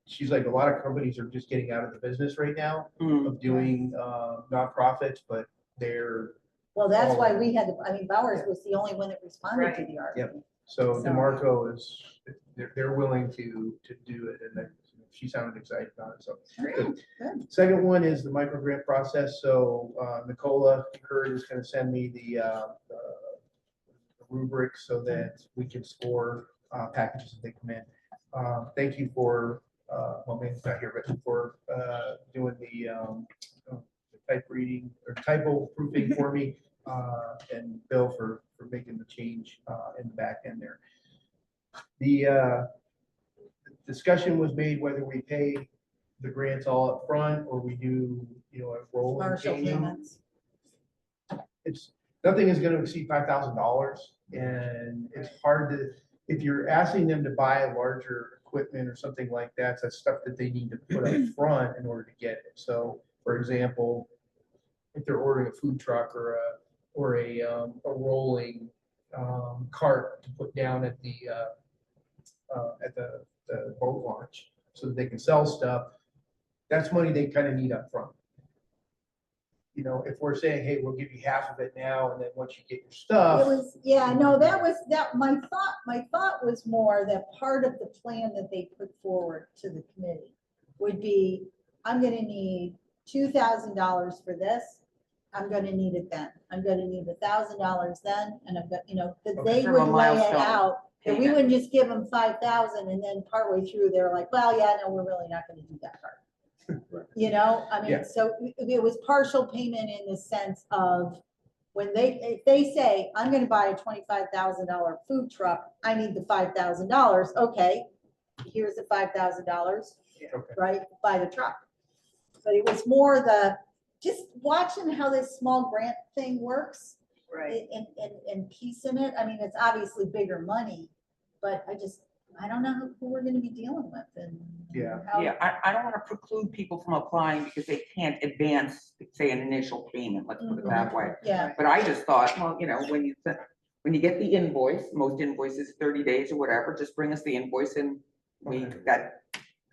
she's like, a lot of companies are just getting out of the business right now of doing nonprofits, but they're. Well, that's why we had, Bowers was the only one that responded to the RFP. Yep. So DeMarco is, they're willing to do it, and she sounded excited about it, so. Good. Second one is the micro grant process. So Nicola Curd is going to send me the rubric so that we can score packages as they come in. Thank you for, well, maybe it's not here, but for doing the type reading or typo proofing for me, and Bill for making the change in the back end there. The discussion was made whether we pay the grants all up front or we do, a rolling Partial payment. payments. Nothing is going to exceed $5,000, and it's hard to, if you're asking them to buy larger equipment or something like that, that's stuff that they need to put up front in order to get it. So, for example, if they're ordering a food truck or a rolling cart to put down at the boat launch so that they can sell stuff, that's money they kind of need up front. If we're saying, hey, we'll give you half of it now, and then once you get your stuff. It was, my thought was more that part of the plan that they put forward to the committee would be, I'm gonna need $2,000 for this. I'm gonna need it then. I'm gonna need $1,000 then, and I've got, that they Sort of a would lay it milestone out. And we payment. wouldn't just give them 5,000 and then partway through, they're like, well, yeah, no, we're really not gonna do that part. Yeah. So it was partial payment in the sense of when if they say, I'm gonna buy a $25,000 food truck, I need the $5,000. Okay, here's the $5,000, Okay. right? Buy the truck. But it was more just watching how this small grant thing works. Right. And piecing it. It's obviously bigger money, but I don't know who we're gonna be dealing with and. Yeah. how- Yeah, I don't want to preclude people from applying because they can't advance, say, an initial payment, let's put it that way. Yeah, But I just thought, well, when you get the invoice, most invoices 30 days or whatever, just bring us the invoice and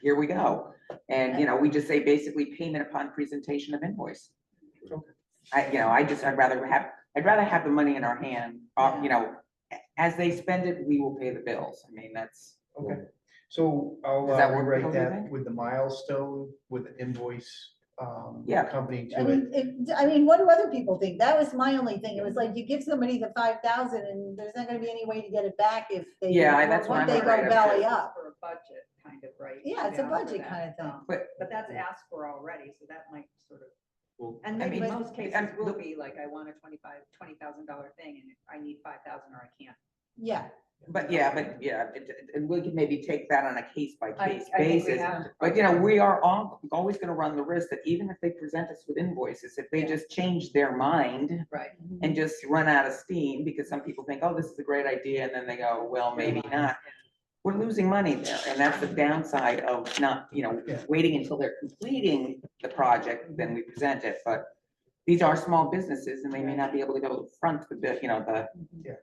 here we go. And, we just say basically payment upon presentation of invoice. Okay. I'd rather have I'd rather have the money in our hand, you know, as they spend it, we will pay the bills. I mean, that's, Okay, so I'll Does that work, rewrite Bill, do you that think? with the milestone, with the invoice, Yeah. accompanying I to it. mean, I mean, what do other people think? That was my only thing. It was like, you give somebody the 5,000 and there's not gonna be any way to get it back if they. Yeah, that's what once I'm they go afraid of, belly too. up. For a budget, kind of, right? Yeah, it's a Down for budget that. kind of thing. But that's asked for already, so that might sort of, Well, and I maybe mean, most cases and will the- be like, I want a $20,000 thing and I need 5,000 or I can't. Yeah, but yeah, and we could maybe take that on a case by case I think we basis. have to But you know, we are always gonna run the risk that even if they present us with invoices, if they just change their mind Right. and just run out of steam, because some people think, oh, this is a great idea, and then they go, well, maybe not. We're losing money there, and that's the downside of not, you know, Yeah. waiting until they're completing the project, then we present it, but these are small businesses, and they may not be able to go front the, you know, the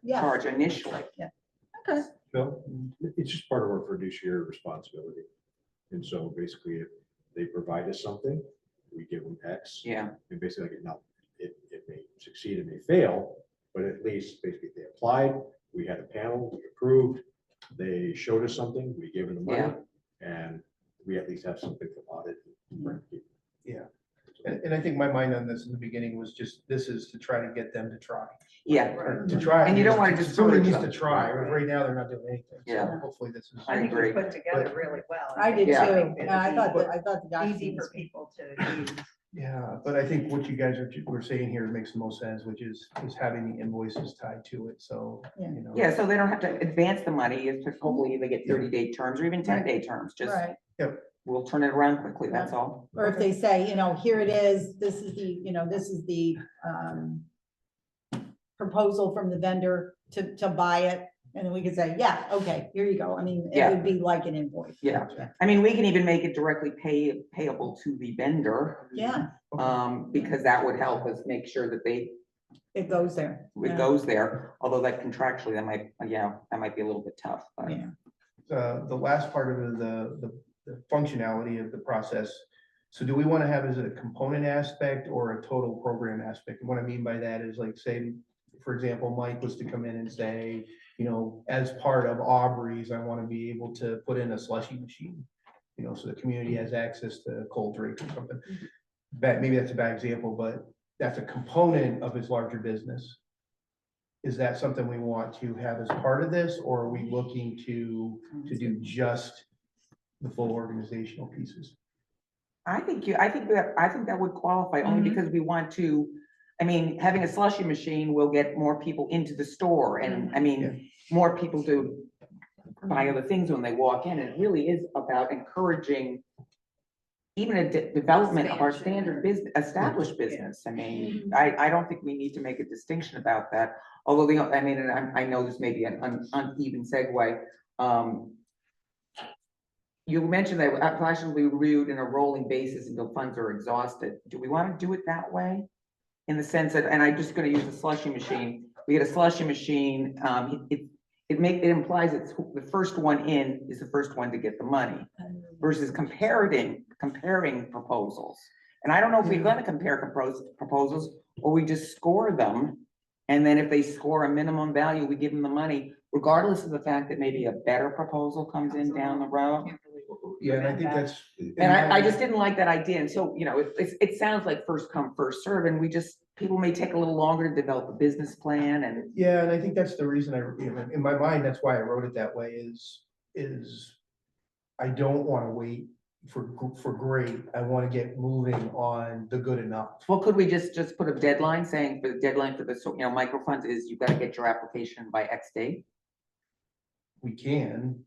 yeah, charge initially. okay. Bill, it's just part of our fiduciary responsibility. And so basically, if they provide us something, we give them X. Yeah, And basically, like, now, it may succeed, it may fail, but at least basically they applied, we had a panel, we approved, they showed us something, we gave them the money, and we at least have something to audit. Yeah. And I think my mind on this in the beginning was just, this is to try to get them to try. yeah, Or to try. And you don't wanna Somebody discourage needs to them. try, whereas right now they're not doing anything. So Yeah. hopefully this is. I agree. Put together really well. I did Yeah. too. Yeah, I thought the guy. Easy for people to use. Yeah, but I think what you guys were saying here makes the most sense, which is having the invoices tied to it, so, you know. yeah, so they don't have to advance the money, if hopefully they get 30-day terms or even 10-day terms, just, Right, we'll turn it around quickly, that's all. or if they say, you know, here it is, this is the, you know, this is the, proposal from the vendor to buy it, and then we could say, yeah, okay, here you go. I mean, it Yeah. would be like an invoice. Yeah. I mean, we can even make it directly payable to the vendor, Yeah, because that would help us make sure that it goes there. it Yeah. goes there, although that contractually, that might be a little bit tough, but. Yeah. The last part of the functionality of the process. So do we want to have as a component aspect or a total program aspect? And what I mean by that is like, say, for example, Mike was to come in and say, you know, as part of Aubrey's, I want to be able to put in a slushy machine. You know, so the community has access to cold drink or something. Maybe that's a bad example, but that's a component of his larger business. Is that something we want to have as part of this, or are we looking to do just the full organizational pieces? I think that would qualify only because we want to, I mean, having a slushy machine will get more people into the store, and I mean, more people do buy other things when they walk in. It really is about encouraging even a development of our standard business, established business. I mean, I don't think we need to make a distinction about that. Although I mean, and I know this may be an uneven segue. You mentioned that applications will be reviewed in a rolling basis until funds are exhausted. Do we want to do it that way? In the sense that, and I'm just going to use the slushy machine. We get a slushy machine. It implies it's the first one in is the first one to get the money, versus comparing proposals. And I don't know if we're going to compare proposals, or we just score them. And then if they score a minimum value, we give them the money, regardless of the fact that maybe a better proposal comes in down the road. Yeah, and I think that's. And I just didn't like that idea. And so, you know, it sounds like first come, first serve, and people may take a little longer to develop a business plan and. Yeah, and I think that's the reason in my mind, that's why I wrote it that way is I don't want to wait for great. I want to get moving on the good enough. Well, could we just put a deadline saying the deadline for the, you know, microfunds is you've got to get your application by X date? We can,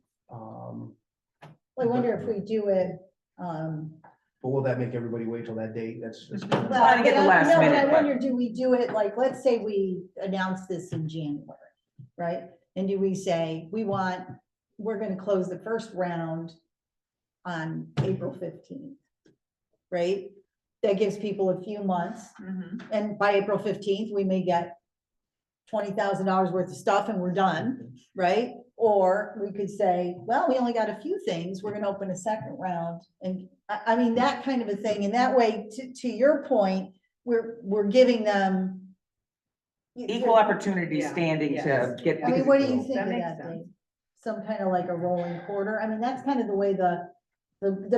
I wonder if we do it, but will that make everybody wait till that date? That's. well, Trying to get the last no, but minute, I but- wonder, do we do it like, let's say we announce this in January, right? And do we say, we're gonna close the first round on April 15th, right? That gives people a few months, and by April 15th, we may get $20,000 worth of stuff and we're done, right? Or we could say, well, we only got a few things, we're gonna open a second round. And I mean, that kind of a thing. And that way, to your point, we're giving them equal opportunity Yeah, standing to yes. get. I mean, because what do you think That of makes that, sense. Dave? Some kind of like a rolling quarter? I mean, that's kind of the way the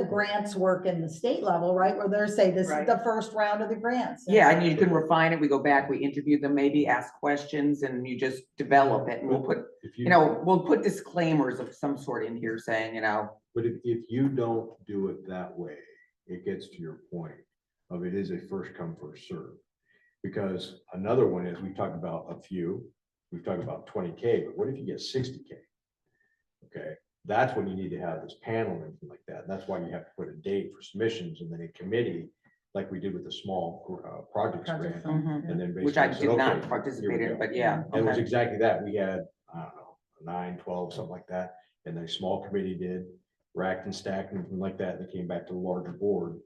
grants work in the state level, right? Where they're saying this is Right. the first round of the grants. Yeah, and you can refine it. We go back, we interview them, maybe ask questions, and you just develop it. And we'll put, If we'll put disclaimers of some sort in here saying, But if you don't do it that way, it gets to your point of it is a first come, first serve. Because another one is, we talked about a few, we've talked about 20K, but what if you get 60K? Okay, that's when you need to have this panel and everything like that. That's why you have to put a date for submissions and then a committee, like we did with the small projects grant. And then which I basically did said, not okay, participate here we in, go. but yeah. And it was okay. exactly that. We had, I don't know, 9, 12, something like that. And then a small committee did, racked and stacked and everything like that. And it came back to the larger board.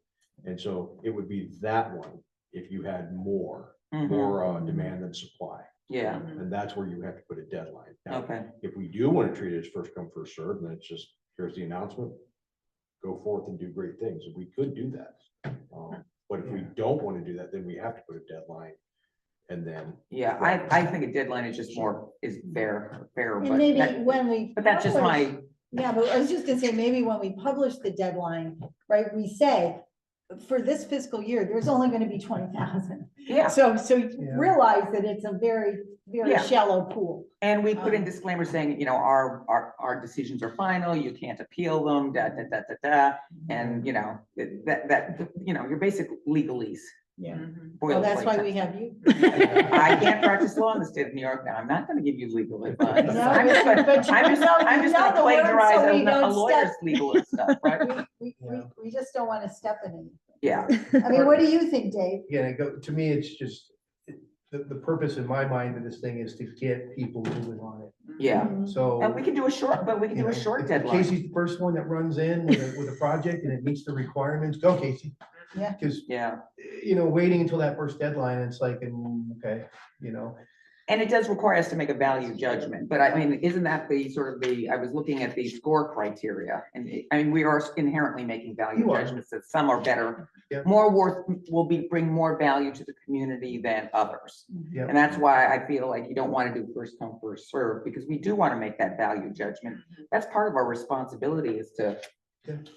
And so it would be that one if you had more demand than supply. Yeah, And that's where you have to put a deadline. Now, okay, if we do want to treat it as first come, first served, then it's just, here's the announcement. Go forth and do great things. And we could do that. But if we don't want to do that, then we have to put a deadline. And then. yeah, I think a deadline is just more, is fair, And but maybe that- when we. but that's just publish- my, Yeah, but I was just gonna say, maybe when we publish the deadline, right, we say, for this fiscal year, there's only gonna be 20,000. yeah. So you realize that it's a very, very Yeah. shallow pool. And we put in disclaimers saying, our decisions are final, you can't appeal them, and, your basic legalese. Yeah. Mhm. Well, that's boilerplate why type we stuff. have you. I can't practice law in the state of New York now. I'm not gonna give you legal advice. No, I'm just gonna, but you I'm know just the gonna words, plagiarize so we a don't lawyer's step- legal stuff, right? We just don't wanna step in it. Yeah, I mean, what do you think, Dave? Yeah, to me, it's just, the purpose in my mind of this thing is to get people moving on it. yeah. Mhm. So. And we can do a short, but we can you do a know, short if deadline. Casey's the first one that runs in with a project and it meets the requirements, go Casey. Yeah. Because, Yeah, waiting until that first deadline, it's like, okay, and it does require us to make a value judgment, but I mean, isn't that I was looking at the score criteria, and we are inherently making value You are. judgments that some are better, Yeah. more bring more value to the community than others. Yep. And that's why I feel like you don't want to do first come, first serve, because we do want to make that value judgment. That's part of our responsibility is to,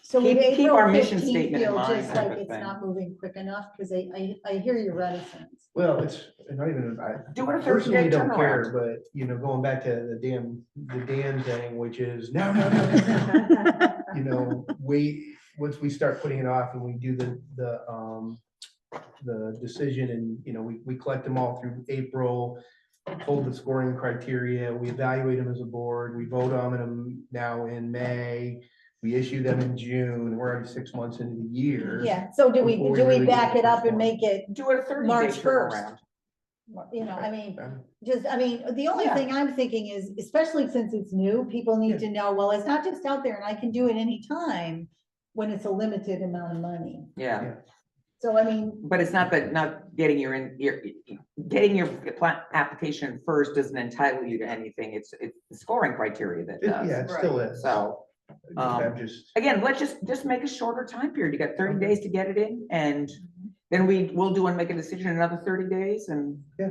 So would keep our April mission 15th statement in feel mind just type like of it's thing. not moving quick enough? Because I hear your reticence. well, it's not even, I do it a 30-day personally don't care, turnaround. but, going back to the Dan thing, which is, no, once we start putting it off and we do the decision and, we collect them all through April, hold the scoring criteria, we evaluate them as a board, we vote on them now in May, we issue them in June, we're already 6 months into the year. Yeah, so do we Before we back really get the it up first and one. make it, Do it a 30-day March 1st. turnaround. I mean, Um, the only Yeah. thing I'm thinking is, especially since it's new, people need Yeah. to know, well, it's not just out there and I can do it anytime when it's a limited amount of money. Yeah. So I mean, But it's not getting your application first doesn't entitle you to anything. It's the scoring criteria that Yeah, does. it still is. So I'm just, again, let's just make a shorter time period. You got 30 days to get it in, and then we'll do and make a decision in another 30 days. And yeah,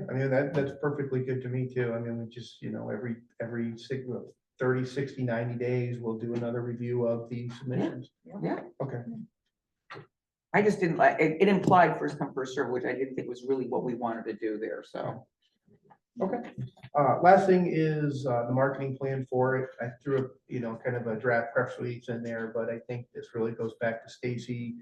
that's perfectly good to me too. We just, every 30, 60, 90 days, we'll do another review of the submissions. yeah, Okay. I just didn't like it implied first come, first serve, which I didn't think was really what we wanted to do there. So Okay. Last thing is the marketing plan for it. I threw kind of a draft press release in there, but I think this really goes back to Stacy.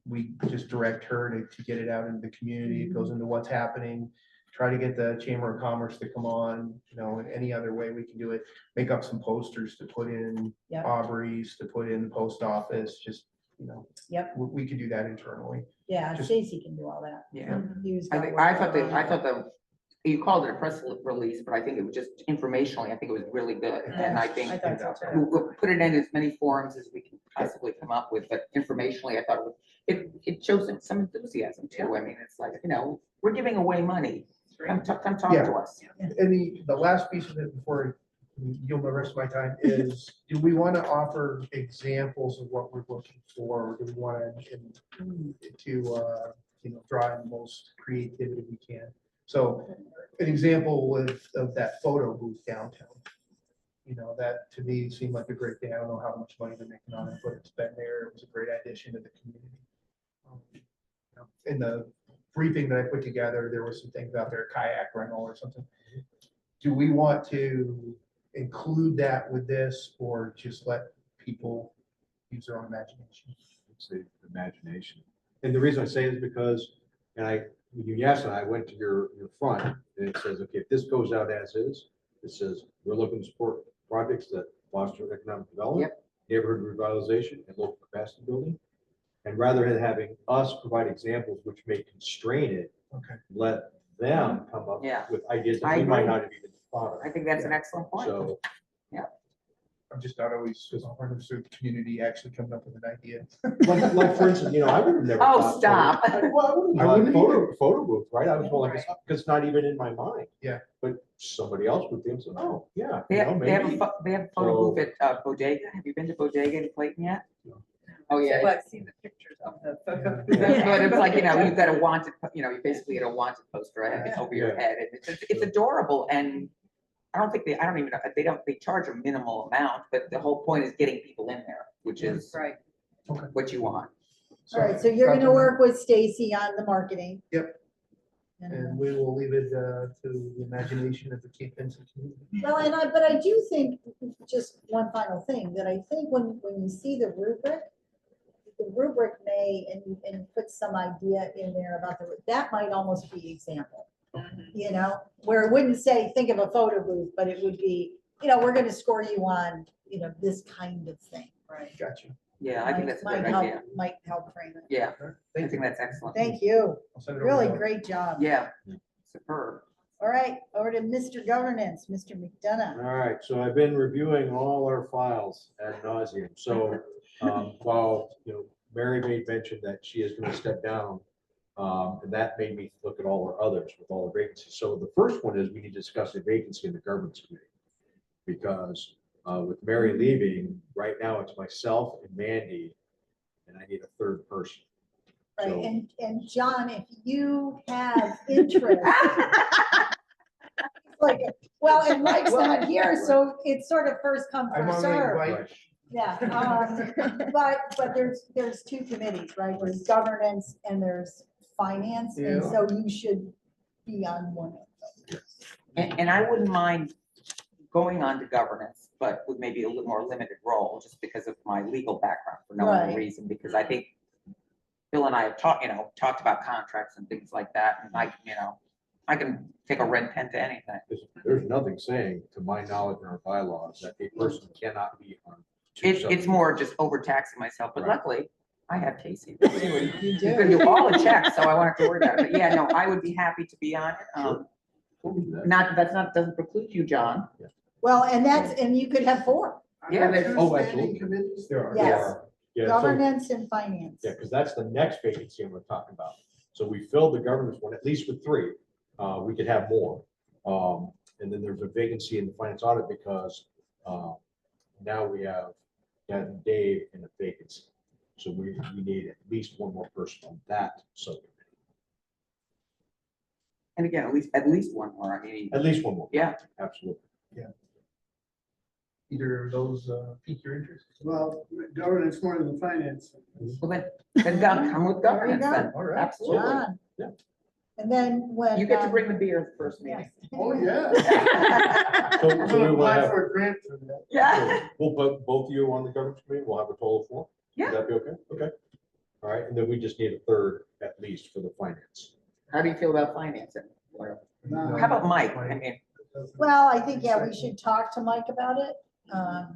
We just direct her to get it out into the community. It goes into what's happening. Try to get the Chamber of Commerce to come on, in any other way we can do it. Make up some posters to put in Yep. Aubrey's, to put in the post office, just, Yep. we could do that internally. yeah, Just- Stacy can do all that. yeah. Use I that think word I thought for that you called it a press release, but I think it was just informationally. I think it was really good, and I think I thought so too. we'll put it in as many forums as we can possibly come up with. But informationally, I thought it shows some enthusiasm too. I mean, it's like we're giving away money. Come talk Yeah. to us. And the last piece of it before you'll the rest of my time is, do we want to offer examples of what we're looking for? Or do we want to draw in the most creativity we can? So an example of that photo booth downtown. You know, that to me seemed like a great thing. I don't know how much money they're making on it, but it's been there. It was a great addition to the community. You know, in the briefing that I put together, there were some things out there, kayak rental or something. Do we want to include that with this or just let people use their own imagination? Say imagination. And the reason I say is because, when you asked, and I went to your front, and it says, okay, if this goes out as is, it says, we're looking to support projects that foster economic development, neighborhood revitalization, and local capacity building. And rather than having us provide examples which may constrain it, Okay. let them come up Yeah. with ideas I that we might agree. not have even thought of. I think that's an excellent point. So, I'm just not always understood the community actually coming up with an idea. like for instance, I would have never. Oh, thought stop. Well, I wouldn't photo booth, right? I was going like, Right. because it's not even in my mind. Yeah. But somebody else would think, so, oh, yeah. They have, they have maybe. they have a photo booth at Bodega. Have you been to Bodega in Clayton yet? Oh, yeah. Well, I've seen the pictures of the photo. But it's like, you've got a wanted, you basically had a wanted poster over your Yeah. head. And it's adorable. And I don't even know, they charge a minimal amount, but the whole point is getting people in there, which is Right. what you want. All right, so you're gonna work with Stacy on the marketing. Yep. And, And we will leave it to the imagination of the Cape Vincent community. well, but I do think, just one final thing, that I think when you see the rubric may, and put some idea in there about that might almost be example. Where it wouldn't say, think of a photo booth, but it would be, we're gonna score you on, this kind of thing. Right. Gotcha. Yeah, I think that's a Might good help- idea. Might help frame it. Yeah, I Thank think you. that's excellent. Thank you. I'll send it over Really to- great job. Yeah, superb. All right, over to Mr. Governance, Mr. McDonough. All right, so I've been reviewing all our files ad nauseum. So, while, Mary made mention that she is going to step down, and that made me look at all our others with all the vacancies. So the first one is we need to discuss a vacancy in the governance committee. Because with Mary leaving, right now it's myself and Mandy, and I need a third person. Right, So- and John, if you have interest. Like, well, and Mike's not here, so it's sort of first come, I'm first on the serve. invite. Yeah, but there's two committees, right? There's governance and there's finance, and Yeah. so you should be on one of those. And I wouldn't mind going on to governance, but with maybe a little more limited role, just because of my legal background for no other Right. reason, because I think Bill and I have talked about contracts and things like that, and I can take a red pen to anything. There's nothing saying, to my knowledge in our bylaws, that a person cannot be on two It's subcommittees. more just overtaxing myself, but Right. luckily, I have Casey. You You can do all the checks, so I won't have to worry about it. But yeah, no, I would be happy to be on it. Sure. We'll do that. Doesn't preclude you, John. Well, and you could have four, Yeah. Oh, absolutely. There are. Yes. Yeah, so, governance and finance. yeah, because that's the next vacancy I'm going to talk about. So we filled the governance one, at least with three. We could have more. And then there's a vacancy in the finance audit because now we have Dave in a vacancy. So we need at least one more person on that subcommittee. And again, at least one more. I mean, At least one more. yeah. Absolutely. Either of those pique your interest? Well, governance more than finance. Well, then come with governance go. then. All right. Absolutely. John. Yeah. And then when. You get to bring the beer at the first Yes. meeting. Oh, yeah. So I'm we gonna will apply have, for a grant for that. Yeah. we'll put both of you on the governance committee. We'll have a total of 4. Yeah. Would that be okay? Okay. All right. And then we just need a third at least for the finance. How do you feel about financing? No. How about Mike? I mean, Well, I think, yeah, we should talk to Mike about it. how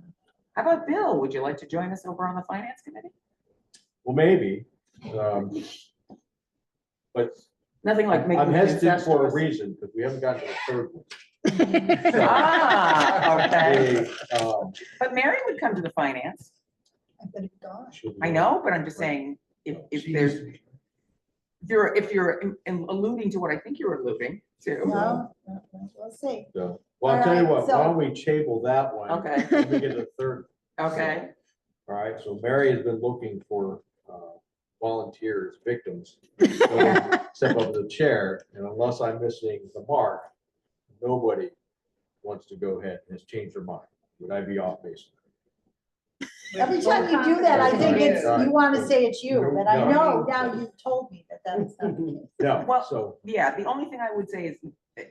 about Bill? Would you like to join us over on the finance committee? Well, maybe. But Nothing like making. I'm it hesitant for a incestuous. reason because we haven't gotten to the third one. Ah, okay. They, But Mary would come to the finance. I bet it gosh. should we- I know, but I'm just saying, if you're alluding to what I think you're alluding to. No, we'll see. So, well, I'll tell you All right, what, why so- don't we table that one? Okay. Let me get a third. Okay. All right, so Mary has been looking for volunteers, victims. to Step up to the chair, and unless I'm missing the mark, nobody wants to go ahead and has changed their mind, would I be off base? Every time you do that, I think it's, you want to say it's you, but I No. know now you've told me that that's not the case. No, Well, so, Yeah, the only thing I would say is,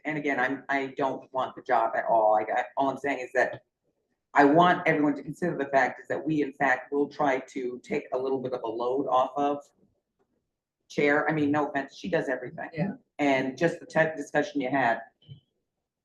and again, I don't want the job at all. All I'm saying is that I want everyone to consider the fact is that we in fact will try to take a little bit of a load off of Chair. I mean, no offense, she does everything. Yeah. And just the type of discussion you had,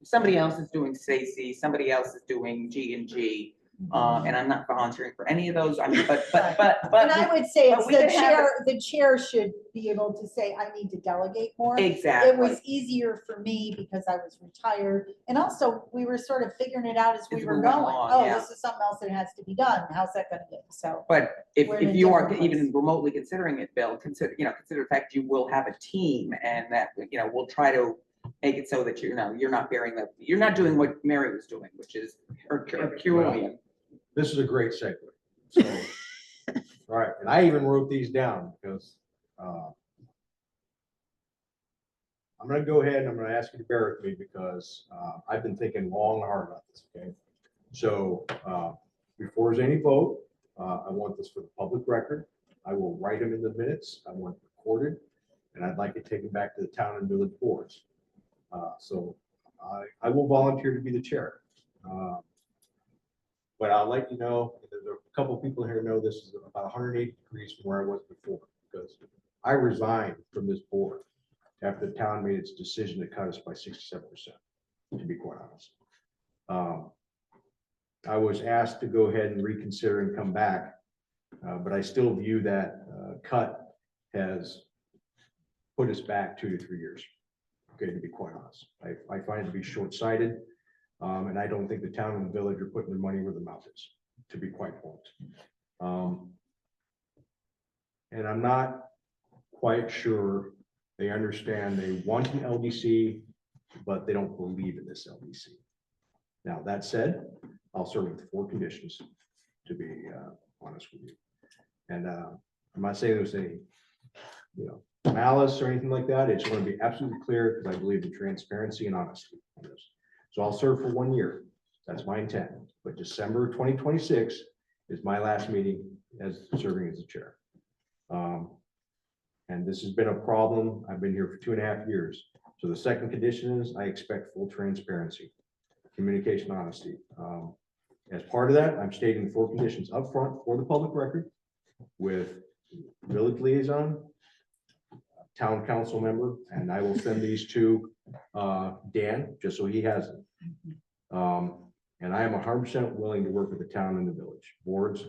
somebody else is doing Stacy, somebody else is doing G and G. And I'm not volunteering for any of those. I mean, but. And I would say but it's we the could have chair, the chair should be able to say, I need to delegate more. It Exactly. was easier for me because I was retired. And also, we were sort of figuring it out as we As were we went going. along, Oh, yeah. this is something else that has to be done. How's that gonna be? So, But if We're in a you are different even place. remotely considering it, Bill, consider the fact you will have a team and that, we'll try to make it so that, you're not you're not doing what Mary was doing, which is Herculean. this is a great segue. So, all right, and I even wrote these down because I'm gonna go ahead and I'm gonna ask you to bear with me because I've been thinking long and hard about this, okay? So, before there's any vote, I want this for the public record. I will write them in the minutes. I want it recorded, and I'd like to take them back to the town and village boards. So I will volunteer to be the chair. But I'll let you know, there's a couple people here know this is about 180 degrees from where I was before, because I resigned from this board after the town made its decision to cut us by 67%, to be quite honest. I was asked to go ahead and reconsider and come back, but I still view that cut has put us back 2 to 3 years, okay, to be quite honest. I find it to be short-sighted. And I don't think the town and the village are putting their money where the mouth is, to be quite blunt. And I'm not quite sure they understand they want an LDC, but they don't believe in this LDC. Now, that said, I'll serve with 4 conditions, to be honest with you. And I'm not saying there's any, malice or anything like that. It's going to be absolutely clear because I believe in transparency and honesty on this. So I'll serve for 1 year. That's my intent. But December 2026 is my last meeting as serving as the chair. And this has been a problem. I've been here for 2.5 years. So the second condition is I expect full transparency, communication, honesty. As part of that, I'm stating the 4 conditions up front for the public record with village liaison, town council member, and I will send these to Dan, just so he has it. And I am 100% willing to work with the town and the village boards,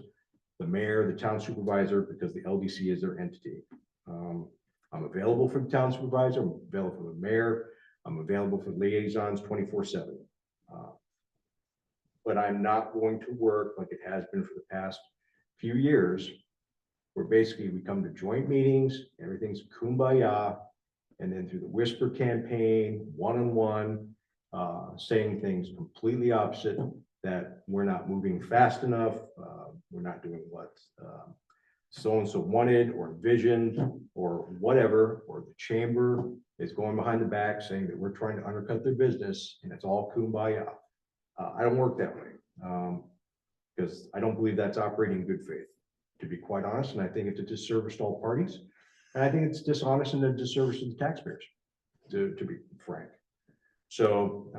the mayor, the town supervisor, because the LDC is their entity. I'm available for the town supervisor, I'm available for the mayor, I'm available for liaisons 24/7. But I'm not going to work like it has been for the past few years, where basically we come to joint meetings, everything's kumbaya, and then through the whisper campaign, one-on-one, saying things completely opposite, that we're not moving fast enough, we're not doing what so-and-so wanted or envisioned or whatever, or the chamber is going behind the back saying that we're trying to undercut their business and it's all kumbaya. I don't work that way because I don't believe that's operating in good faith, to be quite honest, and I think it's a disservice to all parties. And I think it's dishonest and a disservice to the taxpayers, to be frank. So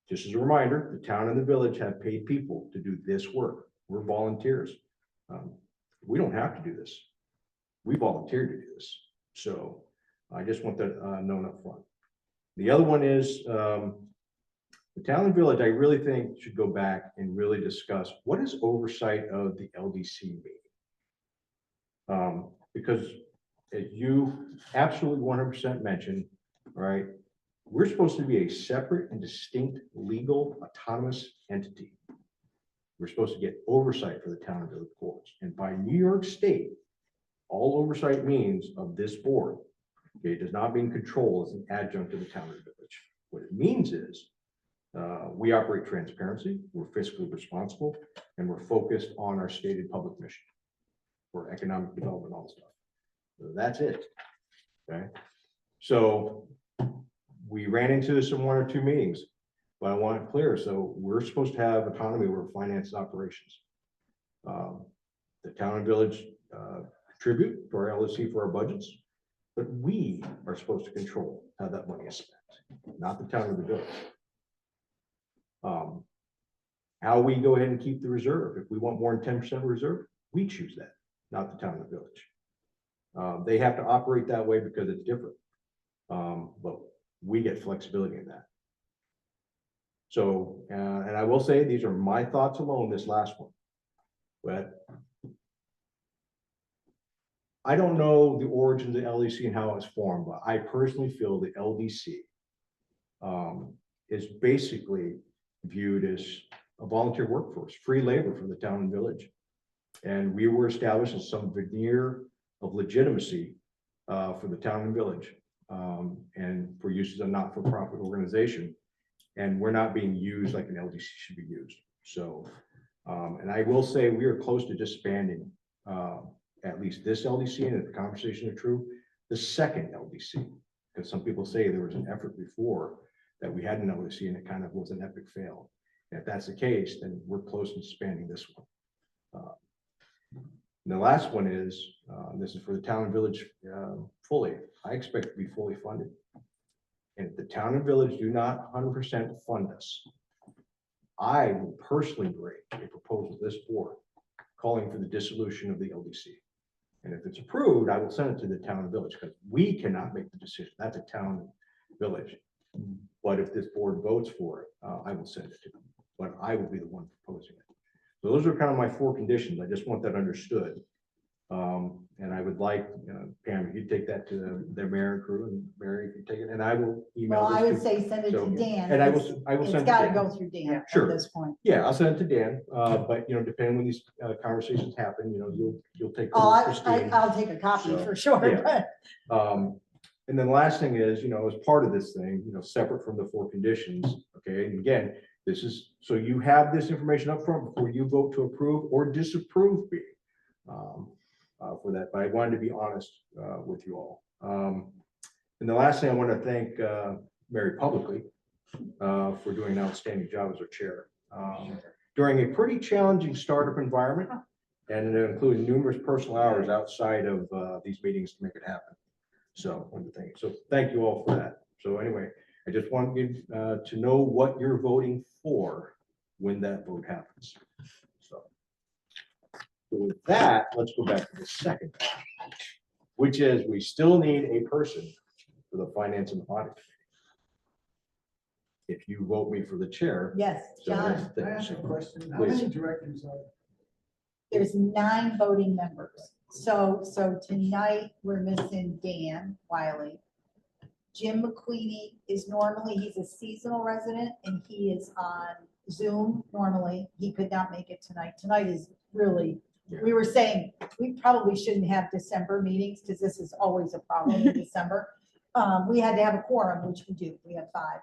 just as a reminder, the town and the village have paid people to do this work. We're volunteers. We don't have to do this. We volunteered to do this. So I just want that known up front. The other one is the town and village, I really think should go back and really discuss what is oversight of the LDC meeting. Because as you absolutely 100% mentioned, right, we're supposed to be a separate and distinct legal autonomous entity. We're supposed to get oversight for the town and village boards. And by New York State, all oversight means of this board, okay, it does not mean control as an adjunct to the town and village. What it means is we operate transparency, we're fiscally responsible, and we're focused on our stated public mission for economic development, all stuff. So that's it. Okay. So we ran into this in one or two meetings, but I want it clear. So we're supposed to have autonomy over finance and operations. The town and village contribute to our LLC for our budgets, but we are supposed to control how that money is spent, not the town or the village. How we go ahead and keep the reserve. If we want more than 10% reserve, we choose that, not the town or the village. They have to operate that way because it's different. But we get flexibility in that. So, and I will say, these are my thoughts alone, this last one. But I don't know the origins of LDC and how it was formed, but I personally feel the LDC is basically viewed as a volunteer workforce, free labor for the town and village. And we were established as some veneer of legitimacy for the town and village, and for use as a not-for-profit organization. And we're not being used like an LDC should be used. So, and I will say we are close to disbanding at least this LDC, and if the conversation is true, the second LDC, because some people say there was an effort before that we had an LDC and it kind of was an epic fail. And if that's the case, then we're close to disbanding this one. And the last one is, this is for the town and village fully. I expect to be fully funded. And if the town and village do not 100% fund us, I will personally bring a proposal to this board calling for the dissolution of the LDC. And if it's approved, I will send it to the town and village, because we cannot make the decision. That's a town village. But if this board votes for it, I will send it to them. But I will be the one proposing it. So those are kind of my four conditions. I just want that understood. And I would like, Pam, if you take that to the mayor and crew, and Mary, if you take it, and I will email. Well, I this would to- say send it so, to Dan. And I because will It's send. it to gotta Dan. go through Dan at Sure. this point. Yeah, I'll send it to Dan, but depending when these conversations happen, you'll take. Oh, over Christine. I'll take a copy So, for sure, yeah. but And then the last thing is, as part of this thing, separate from the four conditions, okay, and again, this is, so you have this information up front before you vote to approve or disapprove me for that, but I wanted to be honest with you all. And the last thing I want to thank Mary publicly for doing an outstanding job as our chair. During a pretty challenging startup environment, and including numerous personal hours outside of these meetings to make it happen. So, thank you all for that. So anyway, I just want you to know what you're voting for when that vote happens. So with that, let's go back to the second, which is we still need a person for the finance and audit committee. If you vote me for the chair. yes, So that's John, the- I ask a question. How Please. many directors are? there's 9 voting members. So tonight we're missing Dan Wiley. Jim McQueenie is normally, he's a seasonal resident and he is on Zoom normally. He could not make it tonight. Tonight is really, we were saying, we probably shouldn't have December meetings because this is always a problem in December. We had to have a quorum, which we do. We have 5.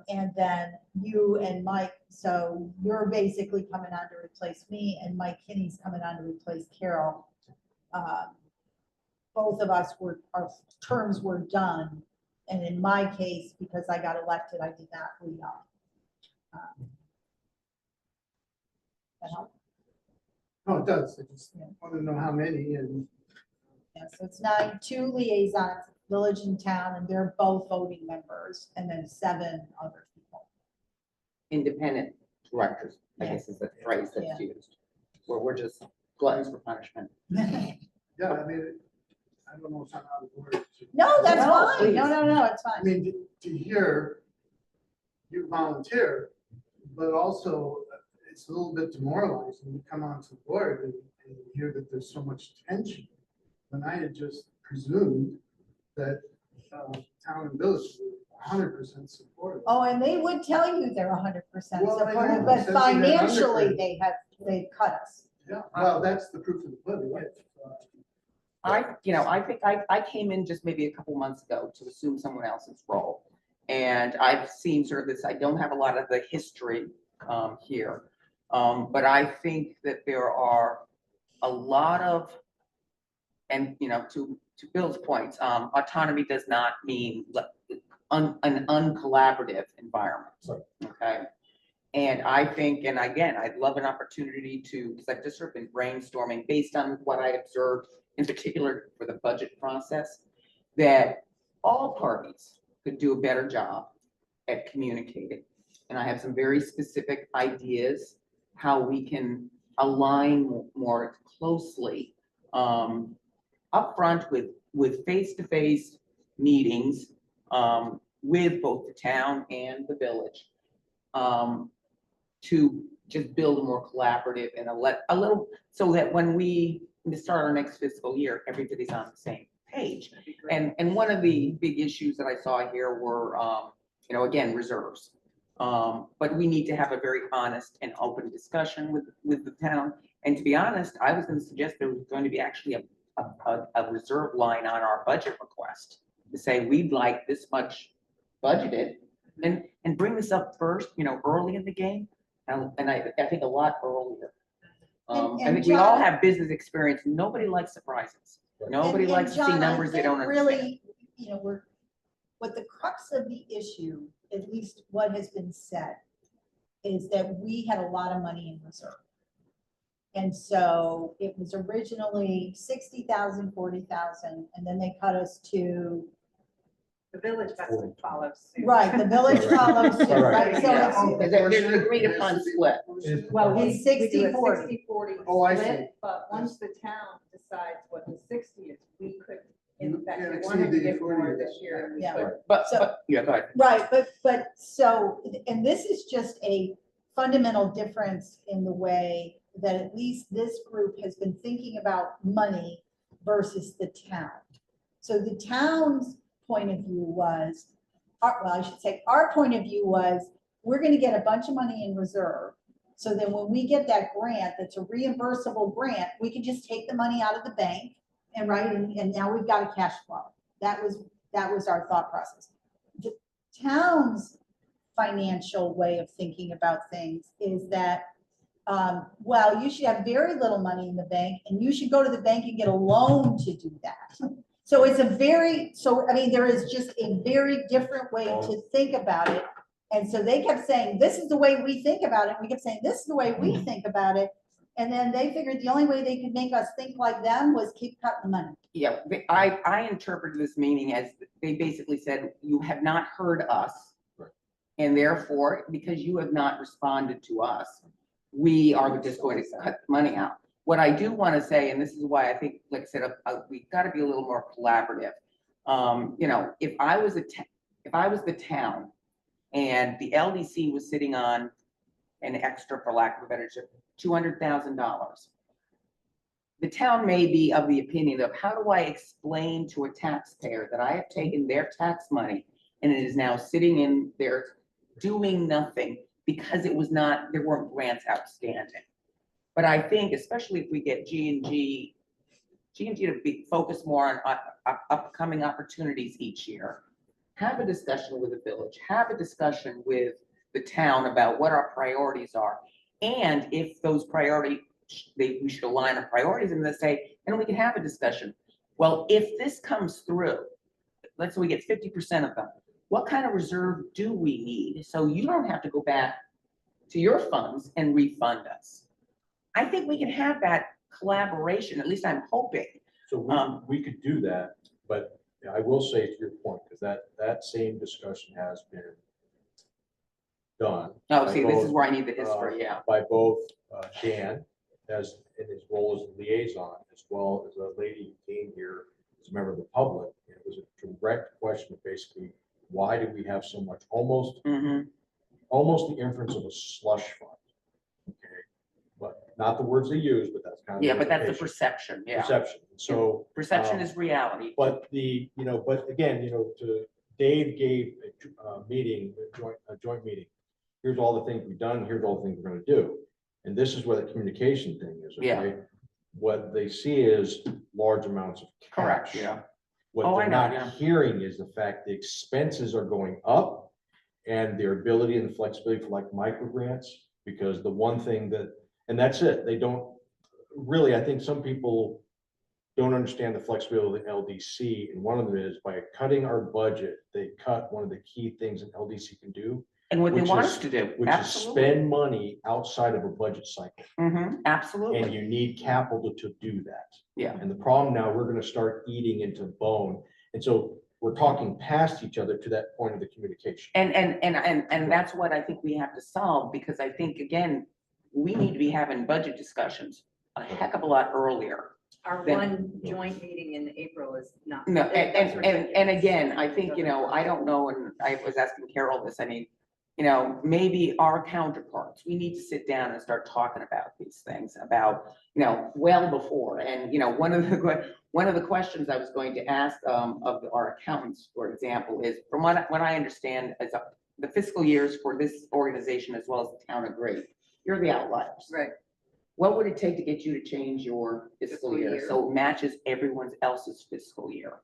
And then you and Mike, so you're basically coming on to replace me, and Mike Kinney's coming on to replace Carol. Both of us our terms were done, and in my case, because I got elected, I did not re-up. That help? No, it does. I just want to know how many and. Yeah, so it's 9, 2 liaisons, village and town, and they're both voting members, and then 7 other people. Independent directors, I Yeah. guess is the phrase Yeah. that's used, where we're just gluttons for punishment. Yeah, I mean, I don't know if I'm out of order. No, that's No, fine. please. No, it's I fine. mean, to hear you volunteer, but also it's a little bit demoralizing. You come onto the board and hear that there's so much tension. When I had just presumed that town and village were 100% supportive. Oh, and they would tell you they're 100% Well, I supportive, know. but Since we had financially, undergrad. they've cut us. Yeah, well, that's the proof of the pudding. I think I came in just maybe a couple months ago to assume someone else's role. And I've seen sort of this, I don't have a lot of the history here. But I think that there are a lot of, and to Bill's point, autonomy does not mean an uncollaborative environment, okay? And I think, and again, I'd love an opportunity to, because I've just sort of been brainstorming based on what I observed, in particular for the budget process, that all parties could do a better job at communicating. And I have some very specific ideas how we can align more closely upfront with face-to-face meetings with both the town and the village to just build a more collaborative and a little, so that when we start our next fiscal year, everybody's on the same page. And one of the big issues that I saw here were, you know, again, reserves. But we need to have a very honest and open discussion with the town. And to be honest, I was going to suggest there was going to be actually a reserve line on our budget request to say, we'd like this much budgeted, and bring this up first, you know, early in the game. And I think a lot earlier. I think we all John- have business experience. Nobody likes surprises. Nobody And likes to see John, I numbers they think don't understand. Really, you know, what the crux of the issue, at least what has been said, is that we had a lot of money in reserve. And so it was originally 60,000, 40,000, and then they cut us to, The village has to follow suit. right, the village follows suit, Right. right? So it's, There's an agreed upon split. well, We it's do a 60/40. 60/40 Oh, I see. split, but once the town decides what the 60 is, we could, in You fact, can't we exceed wanted to the give more 40 this year. we Yeah. could. But, yeah, go ahead. Right, but so, and this is just a fundamental difference in the way that at least this group has been thinking about money versus the town. So the town's point of view was, well, I should say, our point of view was, we're gonna get a bunch of money in reserve. So then when we get that grant, that's a reimbursable grant, we can just take the money out of the bank and and now we've got a cash flow. That was our thought process. The town's financial way of thinking about things is that, well, you should have very little money in the bank and you should go to the bank and get a loan to do that. So it's I mean, there is just a very different way to think about it. And so they kept saying, this is the way we think about it. We kept saying, this is the way we think about it. And then they figured the only way they could make us think like them was keep cutting money. Yeah, I interpreted this meeting as they basically said, you have not heard us. Right. And therefore, because you have not responded to us, we are just going to cut the money out. What I do want to say, and this is why I think, like I said, we've got to be a little more collaborative. You know, if I was the town and the LDC was sitting on an extra, for lack of a better term, $200,000. The town may be of the opinion of, how do I explain to a taxpayer that I have taken their tax money and it is now sitting in there doing nothing because there weren't grants outstanding. But I think, especially if we get G&G to focus more on upcoming opportunities each year, have a discussion with the village, have a discussion with the town about what our priorities are. And if those priorities, we should align our priorities and then say, and we can have a discussion. Well, if this comes through, let's say we get 50% of them, what kind of reserve do we need? So you don't have to go back to your funds and refund us. I think we can have that collaboration, at least I'm hoping. So we could do that, but I will say to your point, because that same discussion has been done. Oh, by see, this is both, where I need the history, yeah. By both Dan, as in his role as a liaison, as well as a lady who came here as a member of the public. And it was a direct question of basically, why do we have so much, almost the inference of a slush fund? Okay, but not the words they use, but that's kind of. Yeah, but that's the implication. perception, yeah. Perception. So. Perception is reality. But but again, Dave gave a meeting, a joint meeting. Here's all the things we've done, here's all the things we're gonna do. And this is where the communication thing is, okay? Yeah. What they see is large amounts of cash. Correct, yeah. What Oh, I they're know, not yeah. hearing is the fact the expenses are going up and their ability and the flexibility for like micro grants, because the one thing that, and that's it, they don't really, I think some people don't understand the flexibility of the LDC, and one of them is by cutting our budget, they cut one of the key things that LDC can do, And what they which want is- us to do. which is Absolutely. spend money outside of a budget cycle. And Absolutely. you need capital to do that. Yeah. And the problem now, we're gonna start eating into bone. And so we're talking past each other to that point of the communication. And that's what I think we have to solve, because I think, again, we need to be having budget discussions a heck of a lot earlier. Our Then- one joint meeting in April is not. No, that's and ridiculous. again, I think, I don't know, and I was asking Carol this, I mean, maybe our counterparts, we need to sit down and start talking about these things, about, well before. And, one of the questions I was going to ask of our accountants, for example, is from what I understand, is the fiscal years for this organization as well as the town of Great, you're the outliers. Right. What would it take to get you to change your fiscal Fiscal year year. so it matches everyone else's fiscal year?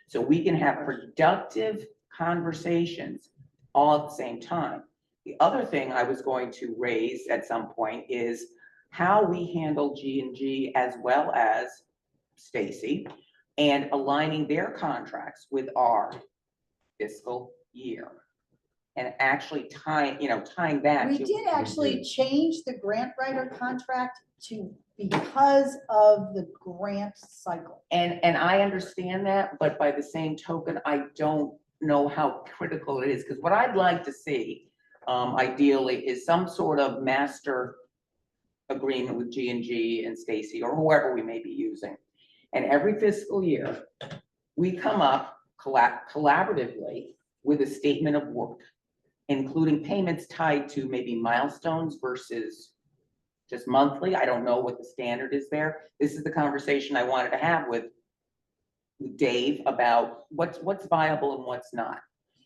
So we can have productive conversations all at the same time. The other thing I was going to raise at some point is how we handle G&G as well as Stacy, and aligning their contracts with our fiscal year. And actually tying that We to. did actually change the grant writer contract to, because of the grant cycle. And I understand that, but by the same token, I don't know how critical it is, because what I'd like to see, ideally, is some sort of master agreement with G&G and Stacy, or whoever we may be using. And every fiscal year, we come up collaboratively with a statement of work, including payments tied to maybe milestones versus just monthly. I don't know what the standard is there. This is the conversation I wanted to have with Dave about what's viable and what's not.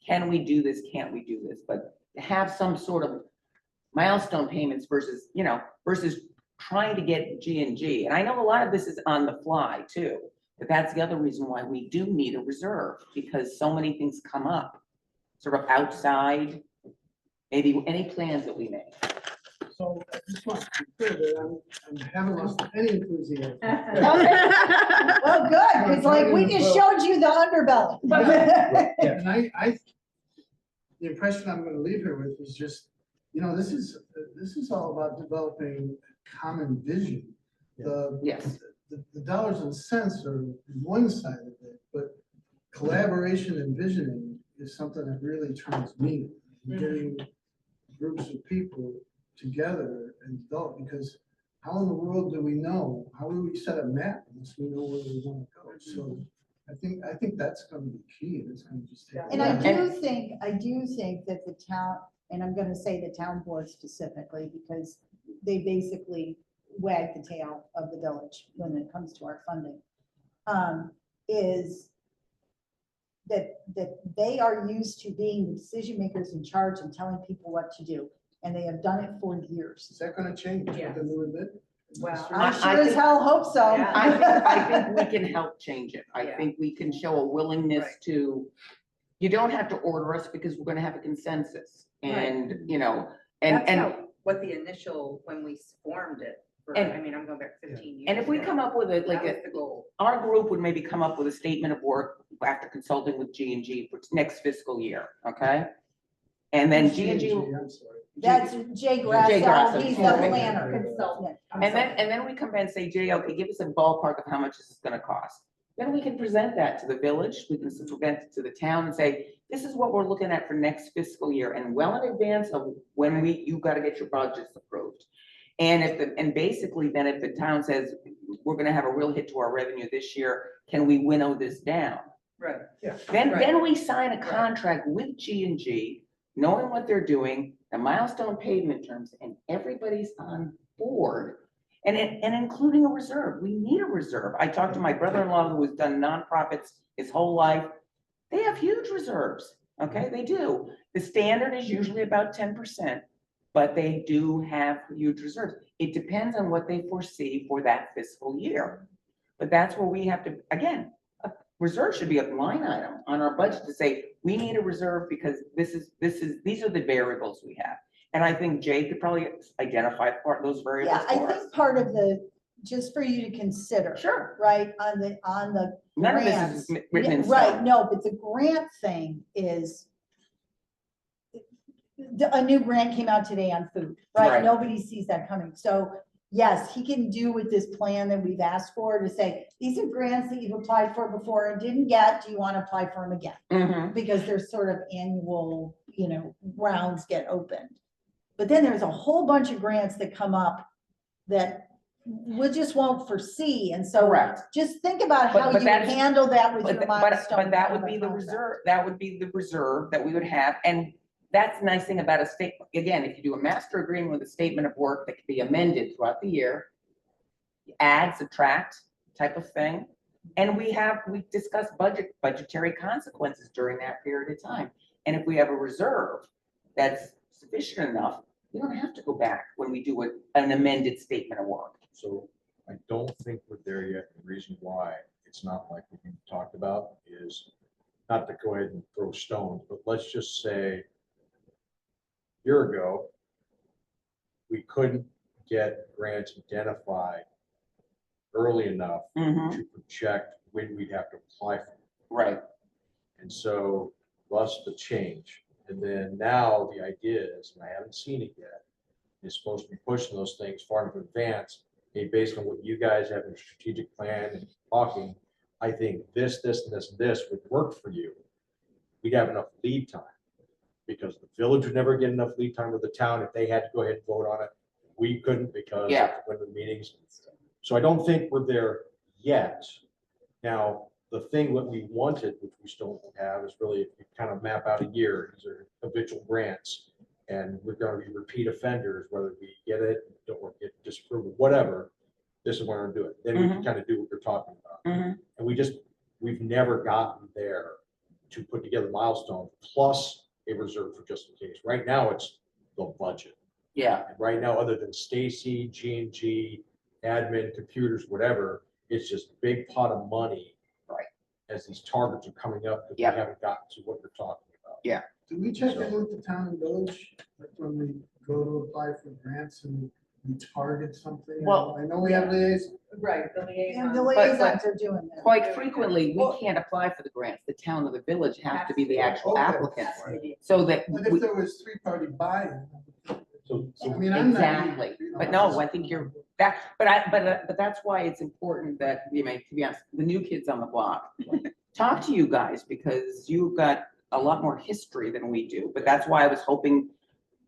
Can we do this? Can't we do this? But have some sort of milestone payments versus trying to get G&G. And I know a lot of this is on the fly too, but that's the other reason why we do need a reserve, because so many things come up sort of outside maybe any plans that we make. So I just want to be clear that I haven't lost any enthusiasm. Well, good, because like we just showed you the underbelly. And I, the impression I'm gonna leave here with is just, this is all about developing a common vision. Yes. The dollars and cents are one side of it, but collaboration and visioning is something that really turns me, getting groups of people together and develop, because how in the world do we know? How do we set a map unless we know where we want to go? So I think that's going to be key, and it's going to just take. And I do think that the town, and I'm gonna say the town board specifically, because they basically wag the tail of the village when it comes to our funding, is that they are used to being the decision makers in charge and telling people what to do. And they have done it for years. Is that going to change with the new admin? Well, I I sure as think- hell hope so. Yeah. I think we can help change it. I Yeah. think we can show a willingness Right. to, you don't have to order us because we're gonna have a consensus. And, That's and, how, what the initial, when we formed it, And- I'm going back 15 years. and if we ago. come up with it, like, That was the goal. our group would maybe come up with a statement of work after consulting with G&G for next fiscal year, okay? And then G&G, I'm sorry. That's Jay Grasso, Grasso, he's the okay. planner. Consultant. Yeah. and then we come back and say, Jay, okay, give us a ballpark of how much this is gonna cost. Then we can present that to the village, we can present it to the town and say, this is what we're looking at for next fiscal year, and well in advance of when you gotta get your budgets approved. And and basically then if the town says, we're gonna have a real hit to our revenue this year, can we winnow this down? Right. Then we sign a contract with G&G, knowing what they're doing, the milestone payment terms, and everybody's on board. And including a reserve. We need a reserve. I talked to my brother-in-law who has done nonprofits his whole life. They have huge reserves, okay? They do. The standard is usually about 10%, but they do have huge reserves. It depends on what they foresee for that fiscal year. But that's where we have to, again, a reserve should be a line item on our budget to say, we need a reserve because these are the variables we have. And I think Jay could probably identify those variables Yeah, I for us. think part of the just for you to consider. Sure. Right, on the None of this grants. is written in Right, stone. no, but the grant thing is, a new grant came out today on food, right? Right. Nobody sees that coming. So yes, he can do with this plan that we've asked for to say, these are grants that you've applied for before and didn't get. Do you want to apply for them again? Mhm. Because there's sort of annual, rounds get opened. But then there's a whole bunch of grants that come up that we just won't foresee. And so Correct. just think about But- how but you that is- handle that with your But milestone. that would be the reserve, that would be the reserve that we would have, and that's the nice thing about a statement. Again, if you do a master agreement with a statement of work that can be amended throughout the year, add, subtract type of thing, and we discuss budgetary consequences during that period of time. And if we have a reserve that's sufficient enough, we don't have to go back when we do an amended statement of work. So I don't think we're there yet. The reason why it's not like we talked about is not to go ahead and throw stones, but let's just say a year ago, we couldn't get grants identified early enough Mhm. to project when we'd have to apply for them. Right. And so thus the change. And then now the idea is, and I haven't seen it yet, is supposed to be pushing those things far enough in advance. Hey, based on what you guys have in your strategic plan and talking, I think this, and this would work for you. We'd have enough lead time. Because the village would never get enough lead time with the town if they had to go ahead and vote on it. We couldn't because Yeah. of when the meetings. So I don't think we're there yet. Now, the thing that we wanted, which we still don't have, is really if you kind of map out a year, these are habitual grants. And we're going to be repeat offenders, whether we get it or get disapproval, whatever. This is when we're going to do it. Then we can kind of do what you're talking about. Mhm. And we've never gotten there to put together milestones plus a reserve for just in case. Right now, it's the budget. Yeah. And right now, other than Stacy, G&G, admin, computers, whatever, it's just big pot of money. Right. As these targets are coming up that we Yeah. haven't gotten to what you're talking about. Yeah. Do we check in with the town and village, like when we go to apply for grants and we target something? Well, I know we have liaisons. Right, the And liaison. the but- liaisons are doing that. Quite frequently, we can't apply for the grants. The town or the village have to be the actual Okay. applicants. So that But if we, there was three-party buy-in. So I mean, I'm not. exactly. But no, I think you're but that's why it's important that, to be honest, the new kids on the block, talk to you guys because you've got a lot more history than we do. But that's why I was hoping,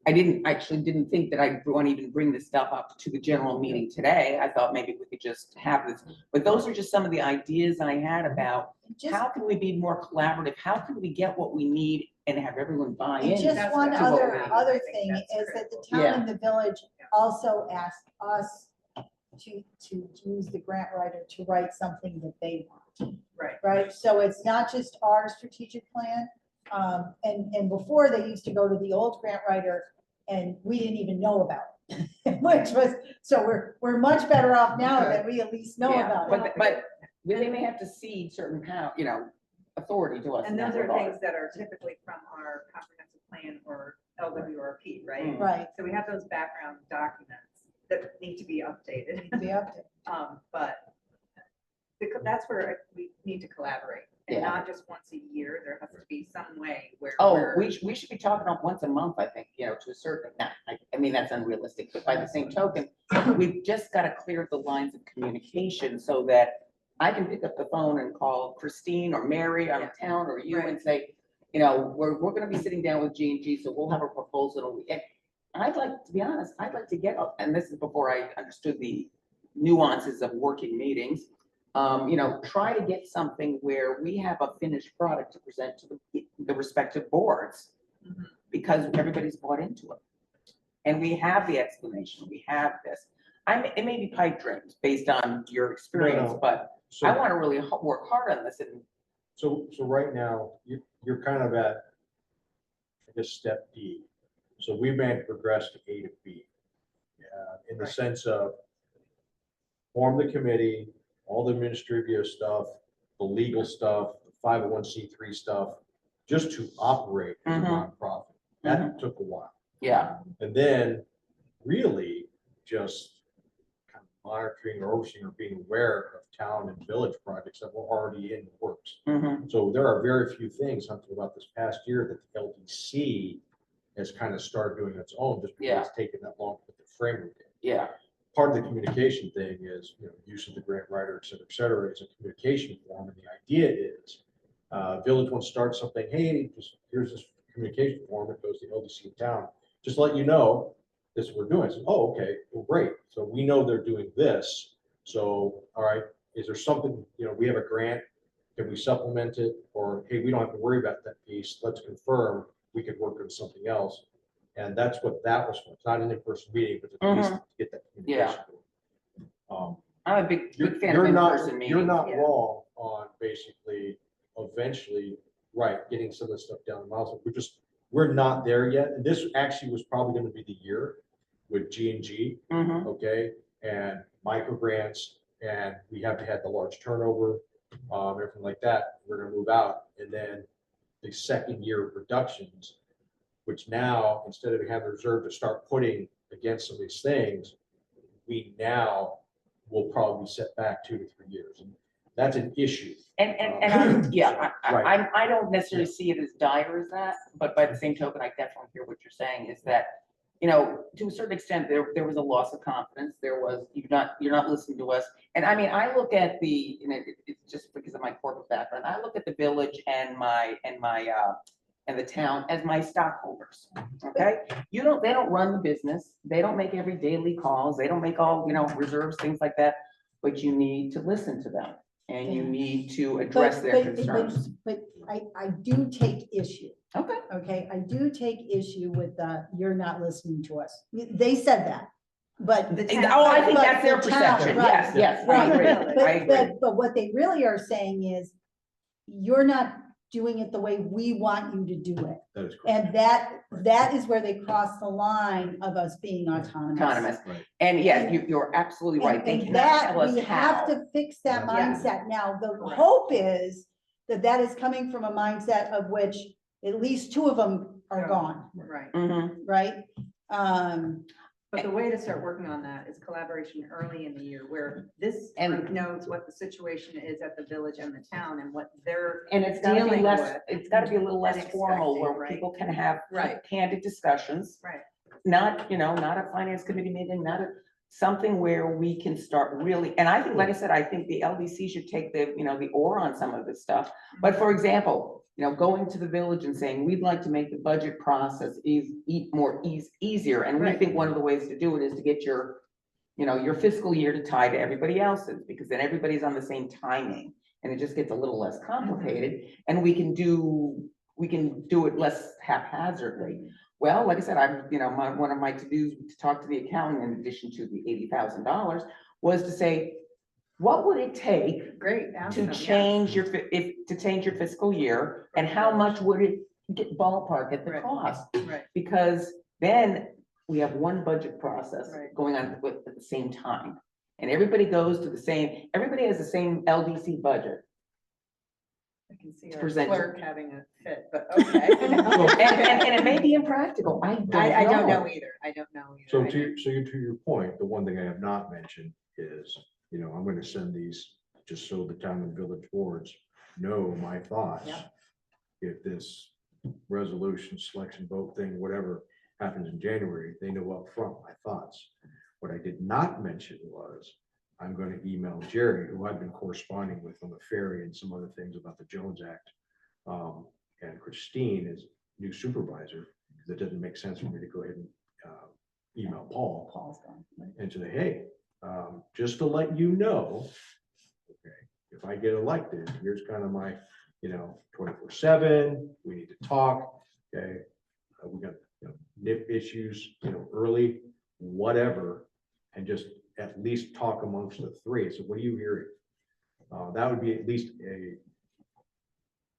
I didn't think that I'd want to even bring this stuff up to the general meeting today. I thought maybe we could just have this, but those are just some of the ideas I had about Just, how can we be more collaborative? How can we get what we need and have everyone buy and in? just That's one what- to what other, we need. other I think thing that's is that the critical. town Yeah. and the village also asked us to use the grant writer to write something that they want. Right. Right, so it's not just our strategic plan. And before they used to go to the old grant writer and we didn't even know about it. Which was, so we're much better off now that we at least know Yeah, about it. but they may have to cede certain authority to us. in And those that are regard. things that are typically from our comprehensive plan or LWRP, right? Mm. Right, So we have those background documents that need to be updated. need to be updated. But because that's where we need to collaborate and Yeah. not just once a year. There has to be some way where. Oh, we're- we should be talking about once a month, I think, to a certain, I mean, that's unrealistic, but by the same token, we've just got to clear the lines of communication so that I can pick up the phone and call Christine or Mary out of town or you and say, we're going to be sitting down with G&G, so we'll have a proposal. And I'd like, to be honest, I'd like to get up, and this is before I understood the nuances of working meetings. Try to get something where we have a finished product to present to the respective boards Mhm. because everybody's bought into it. And we have the explanation, we have this. It may be pipe dreams based on your experience, No. but So, I want to really work hard on this and so right now, you're kind of at, I guess, step D. So we may have progressed to A to B. In the Right. sense of form the committee, all the administrative stuff, the legal stuff, the 501c3 stuff, just to operate as a Mhm. nonprofit. That took a while. yeah. And then really just kind of monitoring or overseeing or being aware of town and village projects that were already in the works. Mhm. So there are very few things, something about this past year that the LDC has kind of started doing its own, just because it's taken that long to put the framework in. Yeah, Part of the communication thing is, use of the grant writer, et cetera, is a communication form. And the idea is, village wants to start something, hey, just here's this communication form, it goes to the LDC in town, just let you know, this is what we're doing. So, oh, okay, well, great. So we know they're doing this. So, all right, is there something, we have a grant, can we supplement it? Or, hey, we don't have to worry about that piece, let's confirm, we could work on something else. And that's what that was for. It's not an in-person meeting, but at least to get that communication. I'm a big fan of You're not, in-person meetings. you're not yeah. wrong on basically eventually, right, getting some of this stuff down the miles. We're not there yet. And this actually was probably going to be the year with G&G, Mhm. okay, and micro grants, and we have to have the large turnover, everything like that. We're going to move out, and then the second year of reductions, which now, instead of having a reserve to start putting against some of these things, we now will probably be set back 2 to 3 years. And that's an issue. I don't necessarily see it as dire as that, but by the same token, I definitely hear what you're saying is that, to a certain extent, there was a loss of confidence. There was, you're not listening to us. And I mean, I look at it's just because of my corporate background, I look at the village and the town as my stockholders, okay? They don't run the business. They don't make every daily calls. They don't make all, reserves, things like that, but you need to listen to them and you need to address their concerns. But I do take issue. Okay. Okay, I do take issue with you're not listening to us. They said that, but. I think but that's their the town, perception. right. Yes, I Right, agree. but- I agree. But what they really are saying is, you're not doing it the way we want you to do it. That is correct. And that is where they cross the line of us being autonomous. Autonomous. Right. And yes, you're absolutely right. They cannot tell us we have how. to fix that Yeah. mindset. Now, the Correct. hope is that is coming from a mindset of which at least 2 of them are Yeah. gone, Right. Mhm. right? But the way to start working on that is collaboration early in the year where this group knows what the situation is at the village and the town and what they're And it's gotta be dealing less, with. it's gotta be a little less and formal expecting, where right. people can have Right. candid discussions. Right. Not, not a finance committee meeting, something where we can start really, and I think, like I said, I think the LDC should take the oar on some of this stuff. But for example, going to the village and saying, we'd like to make the budget process easier. And we Right. think one of the ways to do it is to get your fiscal year to tie to everybody else's, because then everybody's on the same timing. And it just gets a little less complicated and we can do it less haphazardly. Well, like I said, one of my to-dos to talk to the accountant in addition to the $80,000 was to say, what would it take Great. ask to them, yeah. change your fiscal year, and how much would it get ballpark at the Right. cost? Right. Because then we have one budget process Right. going on at the same time. And everybody has the same LDC budget. I can see to our present. clerk having a fit, but okay. And it may be impractical, I I don't know either. I don't know either. So I to your point, the one thing I have not mentioned is, I'm going to send these just so the town and village boards know my thoughts. Yeah. If this resolution, selection vote thing, whatever happens in January, they know up front my thoughts. What I did not mention was, I'm going to email Jerry, who I've been corresponding with on the ferry and some other things about the Jones Act. And Christine is new supervisor, because it doesn't make sense for me to go ahead and email Paul Paul's gone. right? and say, hey, just to let you know, okay, if I get elected, here's kind of my, 24/7, we need to talk, okay? We got nip issues, early, whatever, and just at least talk amongst the 3. So what are you hearing? That would be at least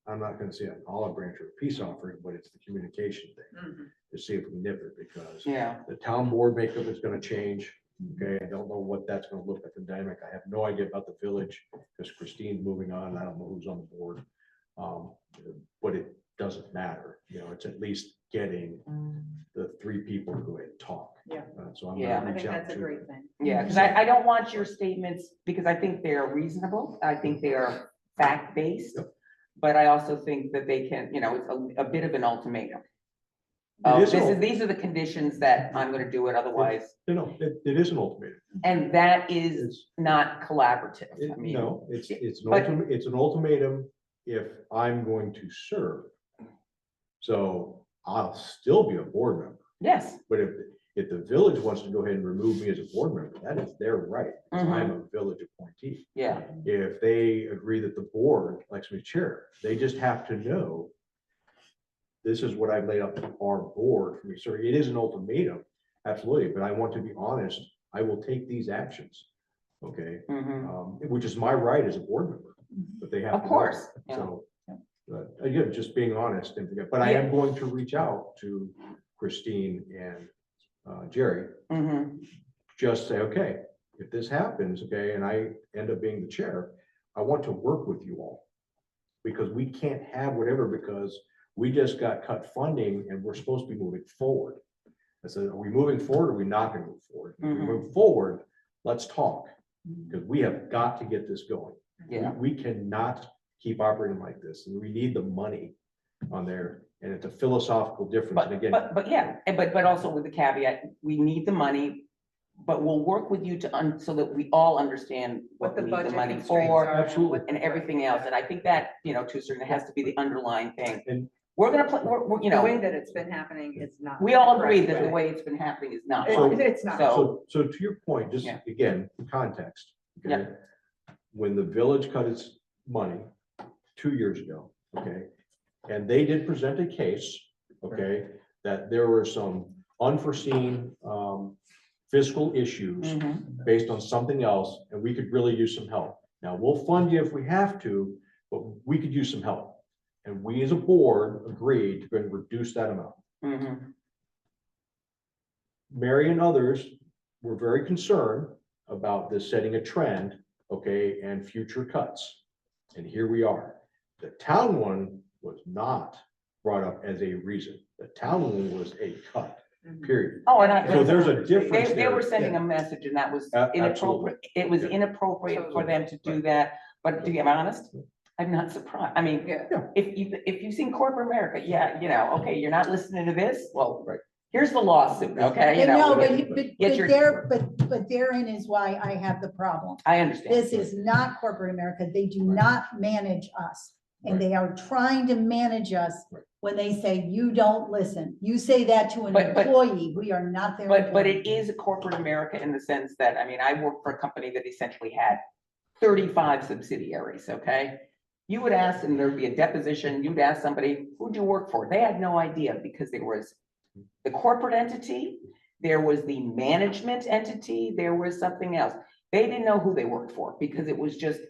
I'm not going to say an olive branch or a peace offering, but it's the communication thing Mhm. to see if we nip it, because Yeah, the town board makeup is going to change. Okay, I don't know what that's going to look like in dynamic. I have no idea about the village because Christine's moving on. I don't know who's on the board. But it doesn't matter. It's at least getting the 3 people to go ahead and talk. Yeah. So I'm Yeah. gonna I reach think out that's a to. great thing. Yeah, because I don't want your statements, because I think they are reasonable. I think they are fact-based. Yep. But I also think that they can, it's a bit of an ultimatum. It is an These are the conditions that I'm gonna do it, otherwise, No, it is an ultimatum. and that is It's- not collaborative. I mean, No, it's an but- ultimate, it's an ultimatum if I'm going to serve. So I'll still be a board member, yes. but if the village wants to go ahead and remove me as a board member, that is their right. 'Cause Mhm. I'm a village appointee. Yeah, If they agree that the board likes me to chair, they just have to know this is what I've laid out to our board for me. So it is an ultimatum, absolutely, but I want to be honest, I will take these actions. Okay, mhm. which is my right as a board member, but they have. Of to know. course, yeah. So, again, just being honest, but I am going to reach out to Christine and Jerry, Mhm. just say, okay, if this happens, okay, and I end up being the chair, I want to work with you all. Because we can't have whatever, because we just got cut funding and we're supposed to be moving forward. I said, are we moving forward or are we not gonna move forward? If we Mhm. move forward, let's talk, because we have got to get this going. Yeah. We cannot keep operating like this, and we need the money on there, and it's a philosophical difference, and again. But yeah, but also with the caveat, we need the money, but we'll work with you so that we all understand what we need the budget money constraints for. are and Absolutely. what- And everything else, and I think that, to a certain, it has to be the underlying thing. And We're gonna play, we're, The way that it's been happening is not. we all agree correct that the way. way it's been happening is not. So- right. It's not. So, to your point, just Yeah. again, context. Okay? When the village cut its money 2 years ago, okay, and they did present a case, okay, that there were some unforeseen fiscal issues mhm. based on something else, and we could really use some help. Now, we'll fund you if we have to, but we could use some help. And we as a board agreed to go and reduce that amount. Mhm. Mary and others were very concerned about this setting a trend, okay, and future cuts. And here we are. The town one was not brought up as a reason. The town one was a cut, period. Oh, and So there's a they, difference they there. were sending a message, and that was Absolutely. inappropriate. It was Yeah. inappropriate for them to do that, but to be honest, I'm not surprised. I mean, Yeah. if you've seen corporate America, yeah, okay, you're not listening to this, well, Right. here's the lawsuit, okay, No, get your- but therein is why I have the problem. I understand. This is not corporate America. They do not manage us. And they are trying to manage us Right. when they say, you don't listen. You say that to an But- employee, we are not their But employee. it is a corporate America in the sense that, I mean, I worked for a company that essentially had 35 subsidiaries, okay? You would ask, and there'd be a deposition, you'd ask somebody, who'd you work for? They had no idea, because there was the corporate entity, there was the management entity, there was something else. They didn't know who they worked for, because it was just,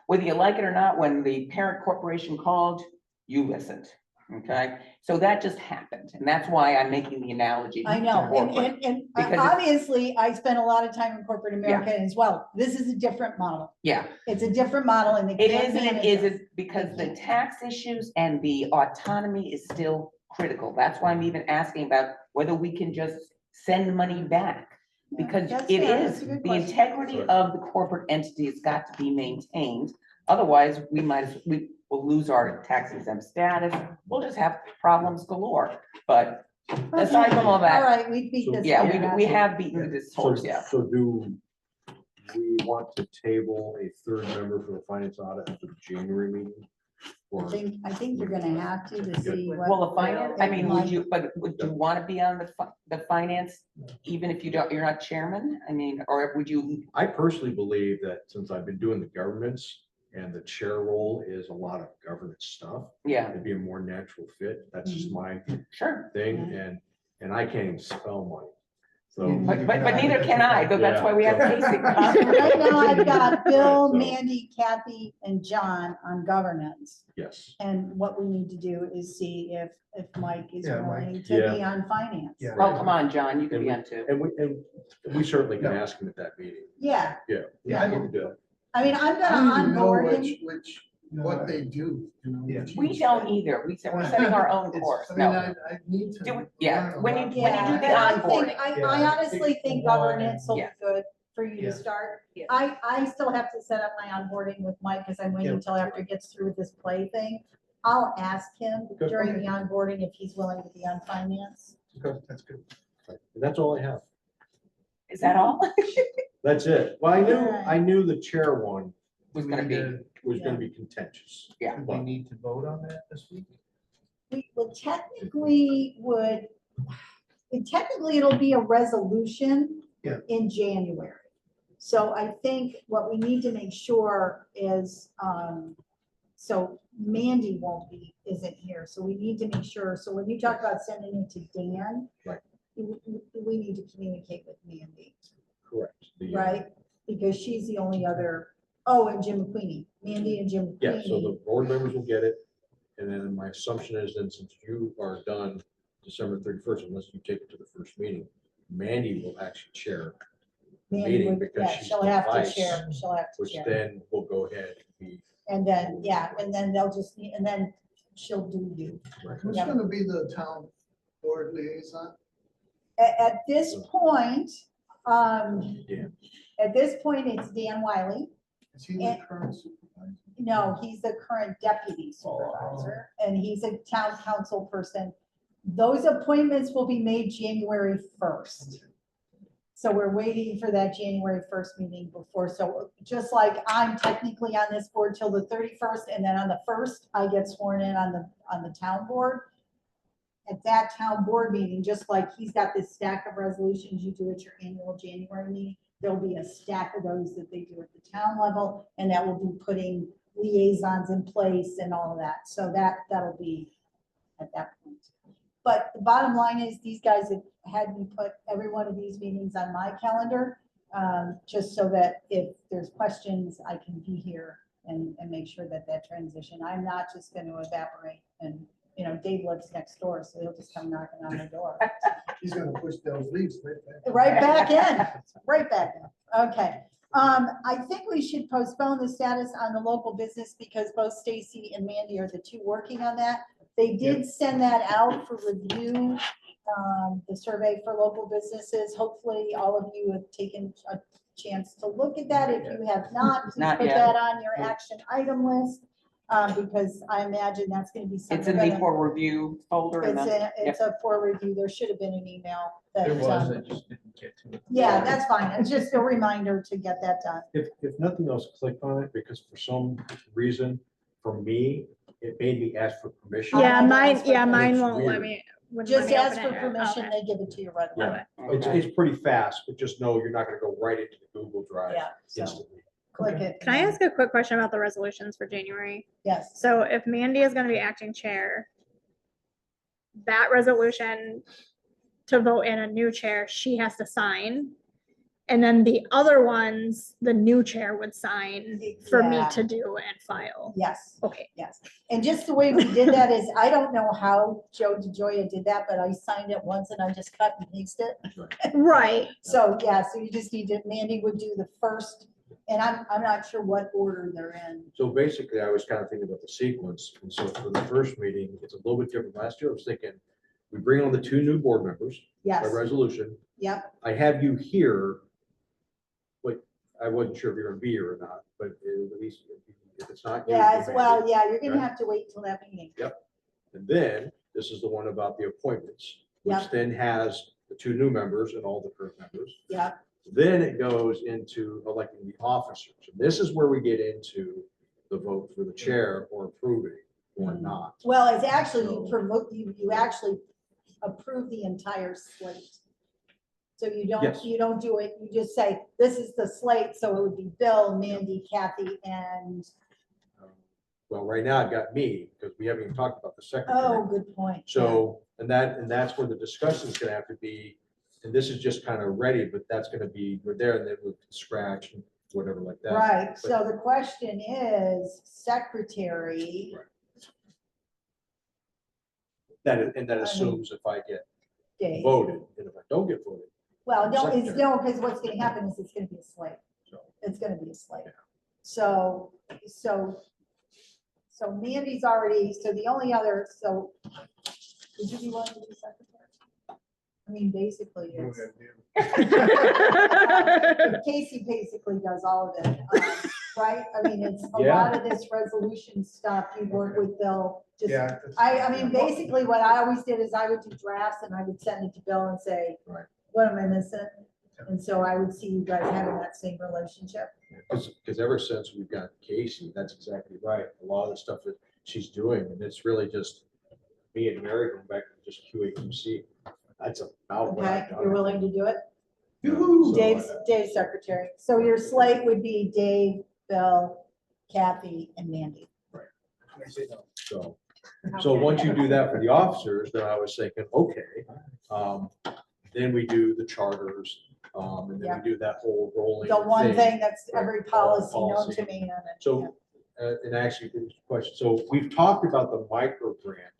whether you like it or not, when the parent corporation called, you listened, okay? So that just happened, and that's why I'm making the analogy. I know, to corporate. and Because it's- obviously, I spent a lot of time in corporate America as well. This is a different model. Yeah, It's a different model and they it can't is, and manage it us. is, because the tax issues and the autonomy is still critical. That's why I'm even asking about whether we can just send money back. Yeah, Because that's it fair. That's is, a good the question. integrity of the corporate entity has got to be maintained. Otherwise, we will lose our tax exempt status. We'll just have problems galore. But aside from all All that, right, we beat this. yeah, to death. we have beaten this horse, yeah. So do we want to table a third member for the finance audit at the January meeting? Or I think you're gonna have to see what. Well, the finance, I mean, Like- would you want to be on the finance, even if you're not chairman? I mean, or would you, I personally believe that since I've been doing the governance and the chair role is a lot of governance stuff, yeah, it'd be a more natural fit. That's just my sure. thing, and I can't even spell money. So, But neither can I, though that's why we have Yeah. Casey. Right now, I've got Bill, Right, so- Mandy, Kathy, and John on governance. yes. And what we need to do is see if Mike is Yeah, Mike. willing to be on finance. Yeah. Oh, come on, John, you can be on too. And we certainly can ask him at that meeting. Yeah, Yeah. Yeah, I we can do it. I mean, I'm I gonna don't even know onboard him. which what they do, you know. Yeah. We don't either. We're setting our own It's- course. I mean, No. I need to. Do it- yeah, learn a when lot you- when you more. do the Yeah, and I think, onboarding. I Yeah, honestly take think a while. governance will be Yeah. good for you Yeah. to start. Yeah. I still have to set up my onboarding with Mike, because I'm waiting Yeah. until after he gets through with this play thing. I'll ask him Okay. during the onboarding if he's willing to be on finance. Okay, That's good. and that's all I have. Is that all? That's it. Well, I Alright. knew the chair one Was Do we gonna need be, to- was gonna be contentious. Yeah. Do we need to vote on that this week? We technically it'll be a resolution Yeah. in January. So I think what we need to make sure is, so Mandy isn't here, so we need to make sure, so when you talk about sending it to Dan. Right. We need to communicate with Mandy, Correct. The, right? Because she's the only other, oh, and Jim McQueenie, Mandy and Jim Yeah, so McQueenie. the board members will get it. And then my assumption is then since you are done December 31st, unless you take it to the first meeting, Mandy will actually chair the Mandy meeting would, because yeah, she's she'll the have to vice, share, she'll have to which share. then will go ahead and be. And then, yeah, and then they'll just, and then she'll do you. Who's Yeah. gonna be the town board liaison? At this point, Yeah. at this point, it's Dan Wiley. Is he the current supervisor? No, he's the current deputy supervisor, and he's a town council person. Those appointments will be made January 1st. So we're waiting for that January 1st meeting before, so just like I'm technically on this board till the 31st, and then on the 1st, I get sworn in on the town board. At that town board meeting, just like he's got this stack of resolutions you do at your annual January meeting, there'll be a stack of those that they do at the town level, and that will be putting liaisons in place and all of that. So that'll be at that point. But the bottom line is, these guys have had me put every one of these meetings on my calendar, just so that if there's questions, I can be here and make sure that transition, I'm not just going to evaporate. And, you know, Dave lives next door, so he'll just come knocking on the door. He's gonna push those leaves right back. Right back in, right back in. Okay. I think we should postpone the status on the local business because both Stacy and Mandy are the two working on that. They did send that out for review, the survey for local businesses. Hopefully, all of you have taken a chance to look at that. If you have not, please Not put yet. that on your action item list, because I imagine that's going to be something. it's in the for review folder. and then- It's a for review. There should have been an email that. There was, I just didn't get to it. Yeah, that's fine. It's just a reminder to get that done. If nothing else, click on it because for some reason, for me, it made me ask for permission. Yeah, I mine, asked yeah, for mine It's won't let weird. me. wouldn't let Just me ask open for it. permission, Okay. they give it to you right away. Yeah. Okay. It's pretty fast, but just know you're not gonna go right into the Google Drive Yeah, so instantly. click it. Can I ask a quick question about the resolutions for January? Yes, So if Mandy is gonna be acting chair, that resolution to vote in a new chair, she has to sign. And then the other ones, the new chair would sign for me Yeah. to do and file. yes, Okay, yes. And just the way we did that is, I don't know how Joe DeJoya did that, but I signed it once and I just cut and pasted it. right. So, yeah, so you just need to, Mandy would do the first, and I'm not sure what order they're in. So basically, I was kind of thinking about the sequence. And so for the first meeting, it's a little bit different. Last year, I was thinking, we bring on the two new board members by Yes, resolution. yep, I have you here, but I wasn't sure if you're gonna be here or not, but at least if it's not. you, yeah, you as may well, be. yeah, you're gonna Right. have to wait till that meeting. And then this is the one about the appointments, which Yep. then has the two new members and all the current members. Yep, Then it goes into electing the officers. And this is where we get into the vote for the chair or approving or not. well, it's actually, you So- promote, you actually approve the entire slate. So you Yes. don't do it, you just say, this is the slate, so it would be Bill, Mandy, Kathy, and, Well, right now I've got me, because we haven't even talked about the oh, secretary. good point. So, and that's where the discussion is gonna have to be, and this is just kind of ready, but that's gonna be, we're there and then we can scratch and whatever like that. Right, so the question is, secretary, And that assumes if I get Dave. voted, and if I don't get voted, Well, no, it's, Secretary. no, because what's gonna happen is it's gonna be a slate. so. It's gonna be a slate. Yeah. So so Mandy's already, so the only other, so would you be willing to be secretary? I mean, basically, What it's, are we gonna do? Casey basically does all of it, right? I mean, it's a lot of this resolution stuff, you work with Bill, just, Yeah. that's- I mean, basically what I always did is I would do drafts and I would send it to Bill and say, Right. what am I missing? And so I would see you guys having that same relationship. Because ever since we've got Casey, that's exactly right. A lot of the stuff that she's doing, and it's really just me and Mary going back to just QA/QC. That's about what Okay, I've done. you're willing to do it? So, Dave's secretary. So your slate would be Dave, Bill, Kathy, and Mandy. So once you do that for the officers, then I was thinking, okay, then we do the charters, and then we do that whole rolling. The one thing. thing that's every Right, policy known policy. to me. and it- So, and actually, good question. So we've talked about the micro grant,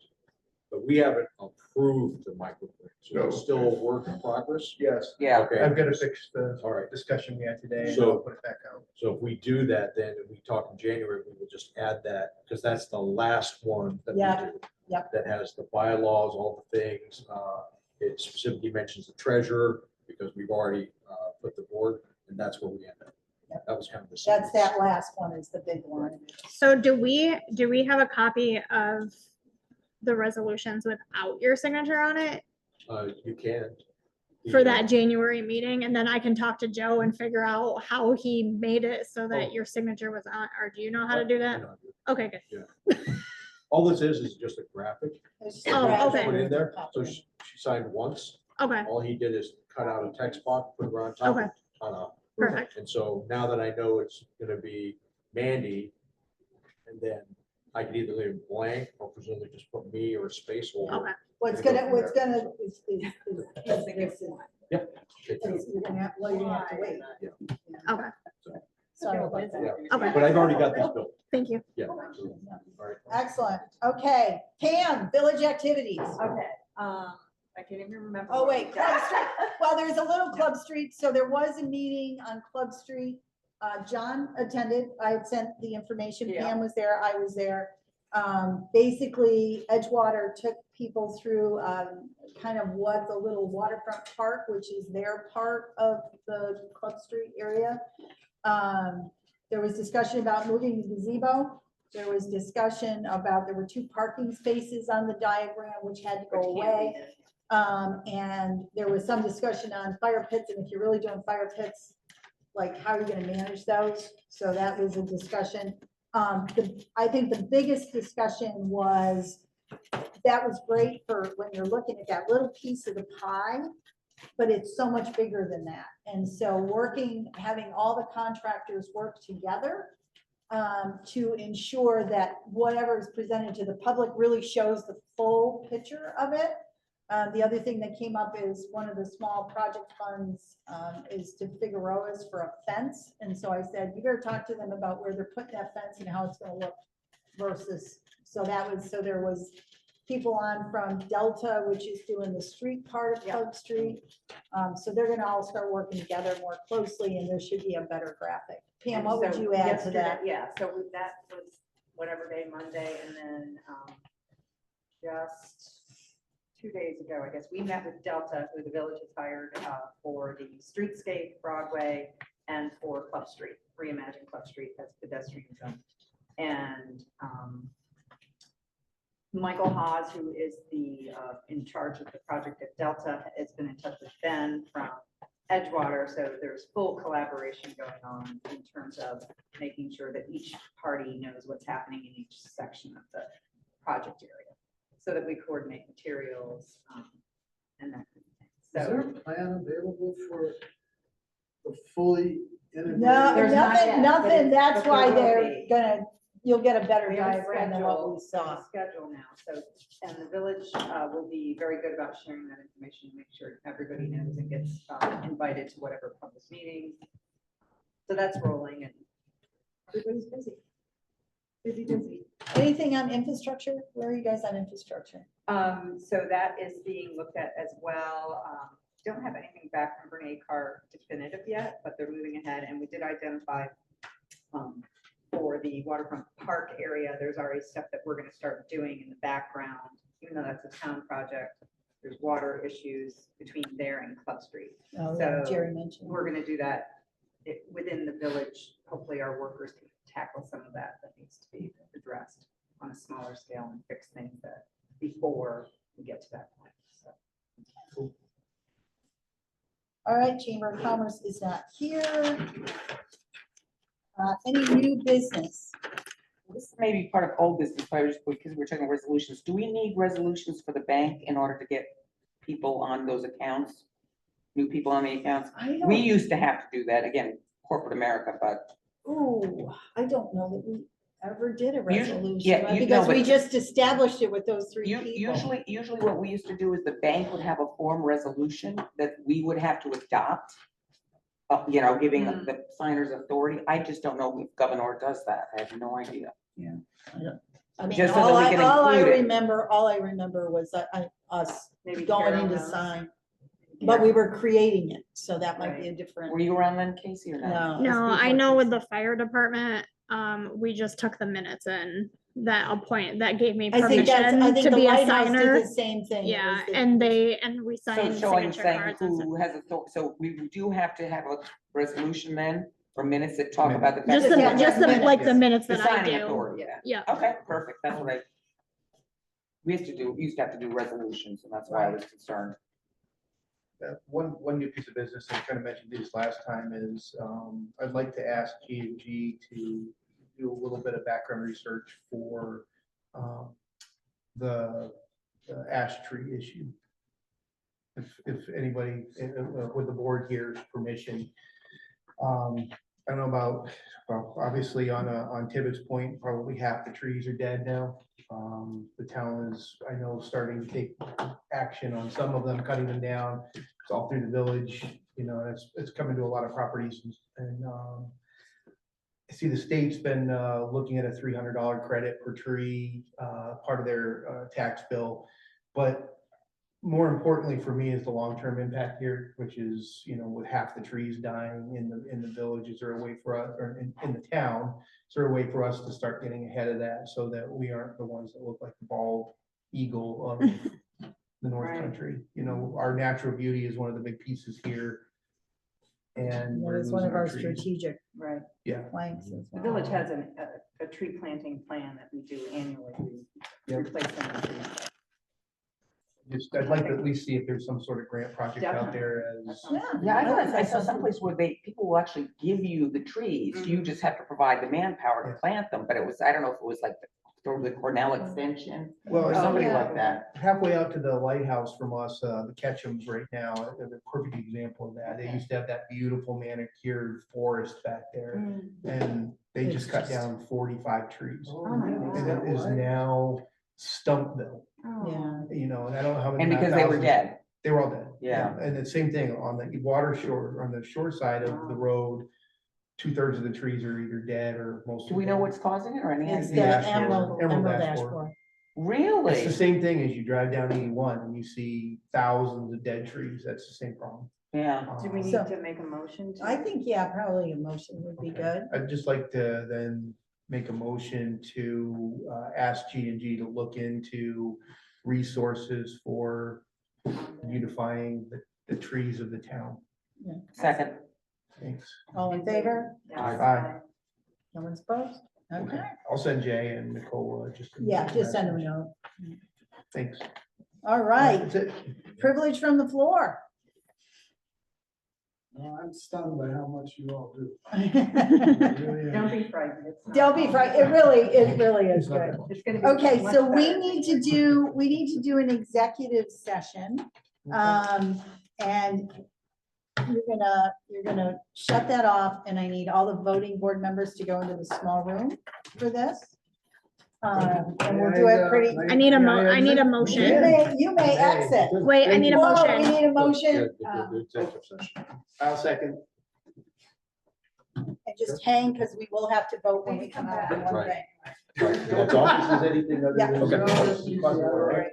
but we haven't approved the micro grant. So it's still a work in progress. Yes, Yeah, Okay. I've got to fix the All right. discussion we had today and So- I'll put it back out. So if we do that, then if we talk in January, we will just add that, because that's the last one that we Yeah, do. yep. That has the bylaws, all the things. It specifically mentions the treasurer, because we've already put the board, and that's where we end up. Yep. That was kind of the. That's that sequence. last one is the big one. So do we have a copy of the resolutions without your signature on it You can. for that January meeting? And then I can talk to Joe and figure out how he made it so Oh. that your signature was on, or do you know how to do that? Okay, good. All this is just a graphic. It's just Oh, a okay. Put in there, graphic. so she signed once. Okay, All he did is cut out a text box, put it on top. Okay. On perfect. And so now that I know it's gonna be Mandy, and then I can either leave it blank or presumably just put me or a space holder. Okay. What's gonna, is this is- Yep. is you're gonna have, well, you're gonna have to wait. Okay, Sorry about that. Yeah. okay. But I've already got these built. Thank you. Yeah. All right. Excellent. Okay, Pam, village activities. Okay, I can't even remember. Oh, what wait, we Club got. Street. Well, there's a little Club Street, so there was a meeting on Club Street. John attended. I had sent the information. Yeah. Pam was there. I was there. Basically, Edgewater took people through, kind of what the little waterfront park, which is their part of the Club Street area. There was discussion about moving the gazebo. There was discussion about, there were 2 parking spaces on the diagram, which had to go Which can't be away. there. And there was some discussion on fire pits, and if you're really doing fire pits, like, how are you gonna manage those? So that was a discussion. I think the biggest discussion was, that was great for when you're looking at that little piece of the pie, but it's so much bigger than that. And so having all the contractors work together to ensure that whatever is presented to the public really shows the full picture of it. The other thing that came up is one of the small project funds is to Figueroa's for a fence. And so I said, you better talk to them about where they're putting that fence and how it's gonna look versus, so there was people on from Delta, which is doing the street part of Club Street. So they're gonna all start working together more closely, and there should be a better graphic. Pam, what would So you add to yesterday- that? Yeah, so that was whatever day, Monday, and then just 2 days ago, I guess, we met with Delta, who the village has hired for the streetscape Broadway and for Club Street, reimagine Club Street as pedestrian zone. And Michael Haas, who is the in charge of the project at Delta, has been in touch with Ben from Edgewater, so there's full collaboration going on in terms of making sure that each party knows what's happening in each section of the project area, so that we coordinate materials and that kind of thing. Is there So a plan available for the fully integrated? No, There's not yet, nothing, but that's there why will they're be. you'll get a better we have a diagram than what we schedule, saw. schedule now, so, and the village will be very good about sharing that information, to make sure everybody knows and gets invited to whatever public meetings. So that's rolling and everybody's busy. Busy. Anything on infrastructure? Where are you guys on infrastructure? So that is being looked at as well. Don't have anything back from Brene Carr definitive yet, but they're moving ahead, and we did identify for the waterfront park area, there's already stuff that we're gonna start doing in the background, even though that's a town project. There's water issues between there and Club Street. Oh, yeah, So Jerry mentioned. we're gonna do that within the village. Hopefully our workers can tackle some of that needs to be addressed on a smaller scale and fix things that before we get to that point. So. All right, Chamber of Commerce is not here. Any new business? This may be part of old business, but I was, because we're talking resolutions, do we need resolutions for the bank in order to get people on those accounts? New people on the accounts? I We don't, used to have to do that, again, corporate America, but ooh, I don't know that we ever did a Usually- resolution, yeah, right? you- Because no, we but- just established it with those three people. usually what we used to do is the bank would have a form resolution that we would have to adopt. You know, giving the signers authority. I just don't know if governor does that. I have no idea. I mean, Just so all that we I, can all I include it. remember was us Maybe going Carol in to knows. sign, but we were creating it, so that might be a different. Were you around then, Casey, or no? No. No, it's I before know with Tuesday. the fire department, we just took the minutes in that gave me I think that's, I permission think to the be a lighthouse did signer. the same thing. It Yeah, was the- and we So, signed so I'm signature saying cards and stuff. who has authority, so we do have to have a resolution then, or minutes that talk about the. fact Just that the, Yeah, we- just the, minutes. like the minutes The that I signing do. authority, yeah. Yeah. Okay, perfect, that's what I. We used to have to do resolutions, and that's why I was concerned. One new piece of business, I kind of mentioned this last time, is I'd like to ask G&G to do a little bit of background research for the ash tree issue. If anybody, with the board here's permission. I don't know about, well, obviously on Tibbetts Point, probably half the trees are dead now. The town is, I know, starting to take action on some of them, cutting them down. It's all through the village, you know, and it's coming to a lot of properties and I see the state's been looking at a $300 credit per tree, part of their tax bill. But more importantly for me is the long-term impact here, which is, you know, with half the trees dying in the village, is there a way for us, or in the town, is there a way for us to start getting ahead of that so that we aren't the ones that look like the bald eagle of the North Right. Country? You know, our natural beauty is one of the big pieces here. And That we're is one losing of our trees. strategic Right. Yeah. planks as The well. village has a tree planting plan that we do annually. We Yep. replace them with trees. Just, I'd like to at least see if there's some sort of grant project out there as. Yeah. Yeah, I think I that's saw something- someplace where people will actually give you the trees, Mm-hmm. you just have to provide the manpower to Yeah. plant them, but it was, I don't know if it was like through the Cornell Extension. Well, Or it's somebody yeah. like that. halfway out to the lighthouse from us, the Ketchums right now, are the perfect example of that. They used to have that beautiful manicured forest back there, and they It's just cut just- down 45 trees. Oh my And God. it is now Stumpville, Oh. you know, and I don't know how many. And because they were thousands- dead. They were all dead. Yeah. And the same thing on the water shore, on the shore side of the road, 2/3 of the trees are either dead or most. Do we know what's causing it or any It's the the idea? ash borer, emerald emerald ash ash borer. borer. It's Really? the same thing as you drive down 81 and you see thousands of dead trees. That's the same problem. Yeah. Do we need So- to make a motion? to- I think, yeah, probably a motion would be Okay. good. I'd just like to then make a motion to ask G&G to look into resources for beautifying the trees of the town. Second. Thanks. All in favor? Yes. Aye. No one's opposed? Okay. I'll send Jay and Nicole just. Yeah, just send them a note. Thanks. All right, That's it. privilege from the floor. I'm stunned by how much you all do. Don't be frightened. it's not Don't be all- frightened, it really is It's not good. that much. It's gonna be. Okay, much so we better. need to do an executive session. And you're gonna shut that off, and I need all the voting board members to go into the small room for this. And we'll do it pretty, I need a motion. you may exit. Wait, I need a Whoa, motion. We need a motion, Executive session. I'll second. and just hang, because we will have to vote when we come out on one Right. thing. That's all? This is anything other Yeah. than. Okay. All right.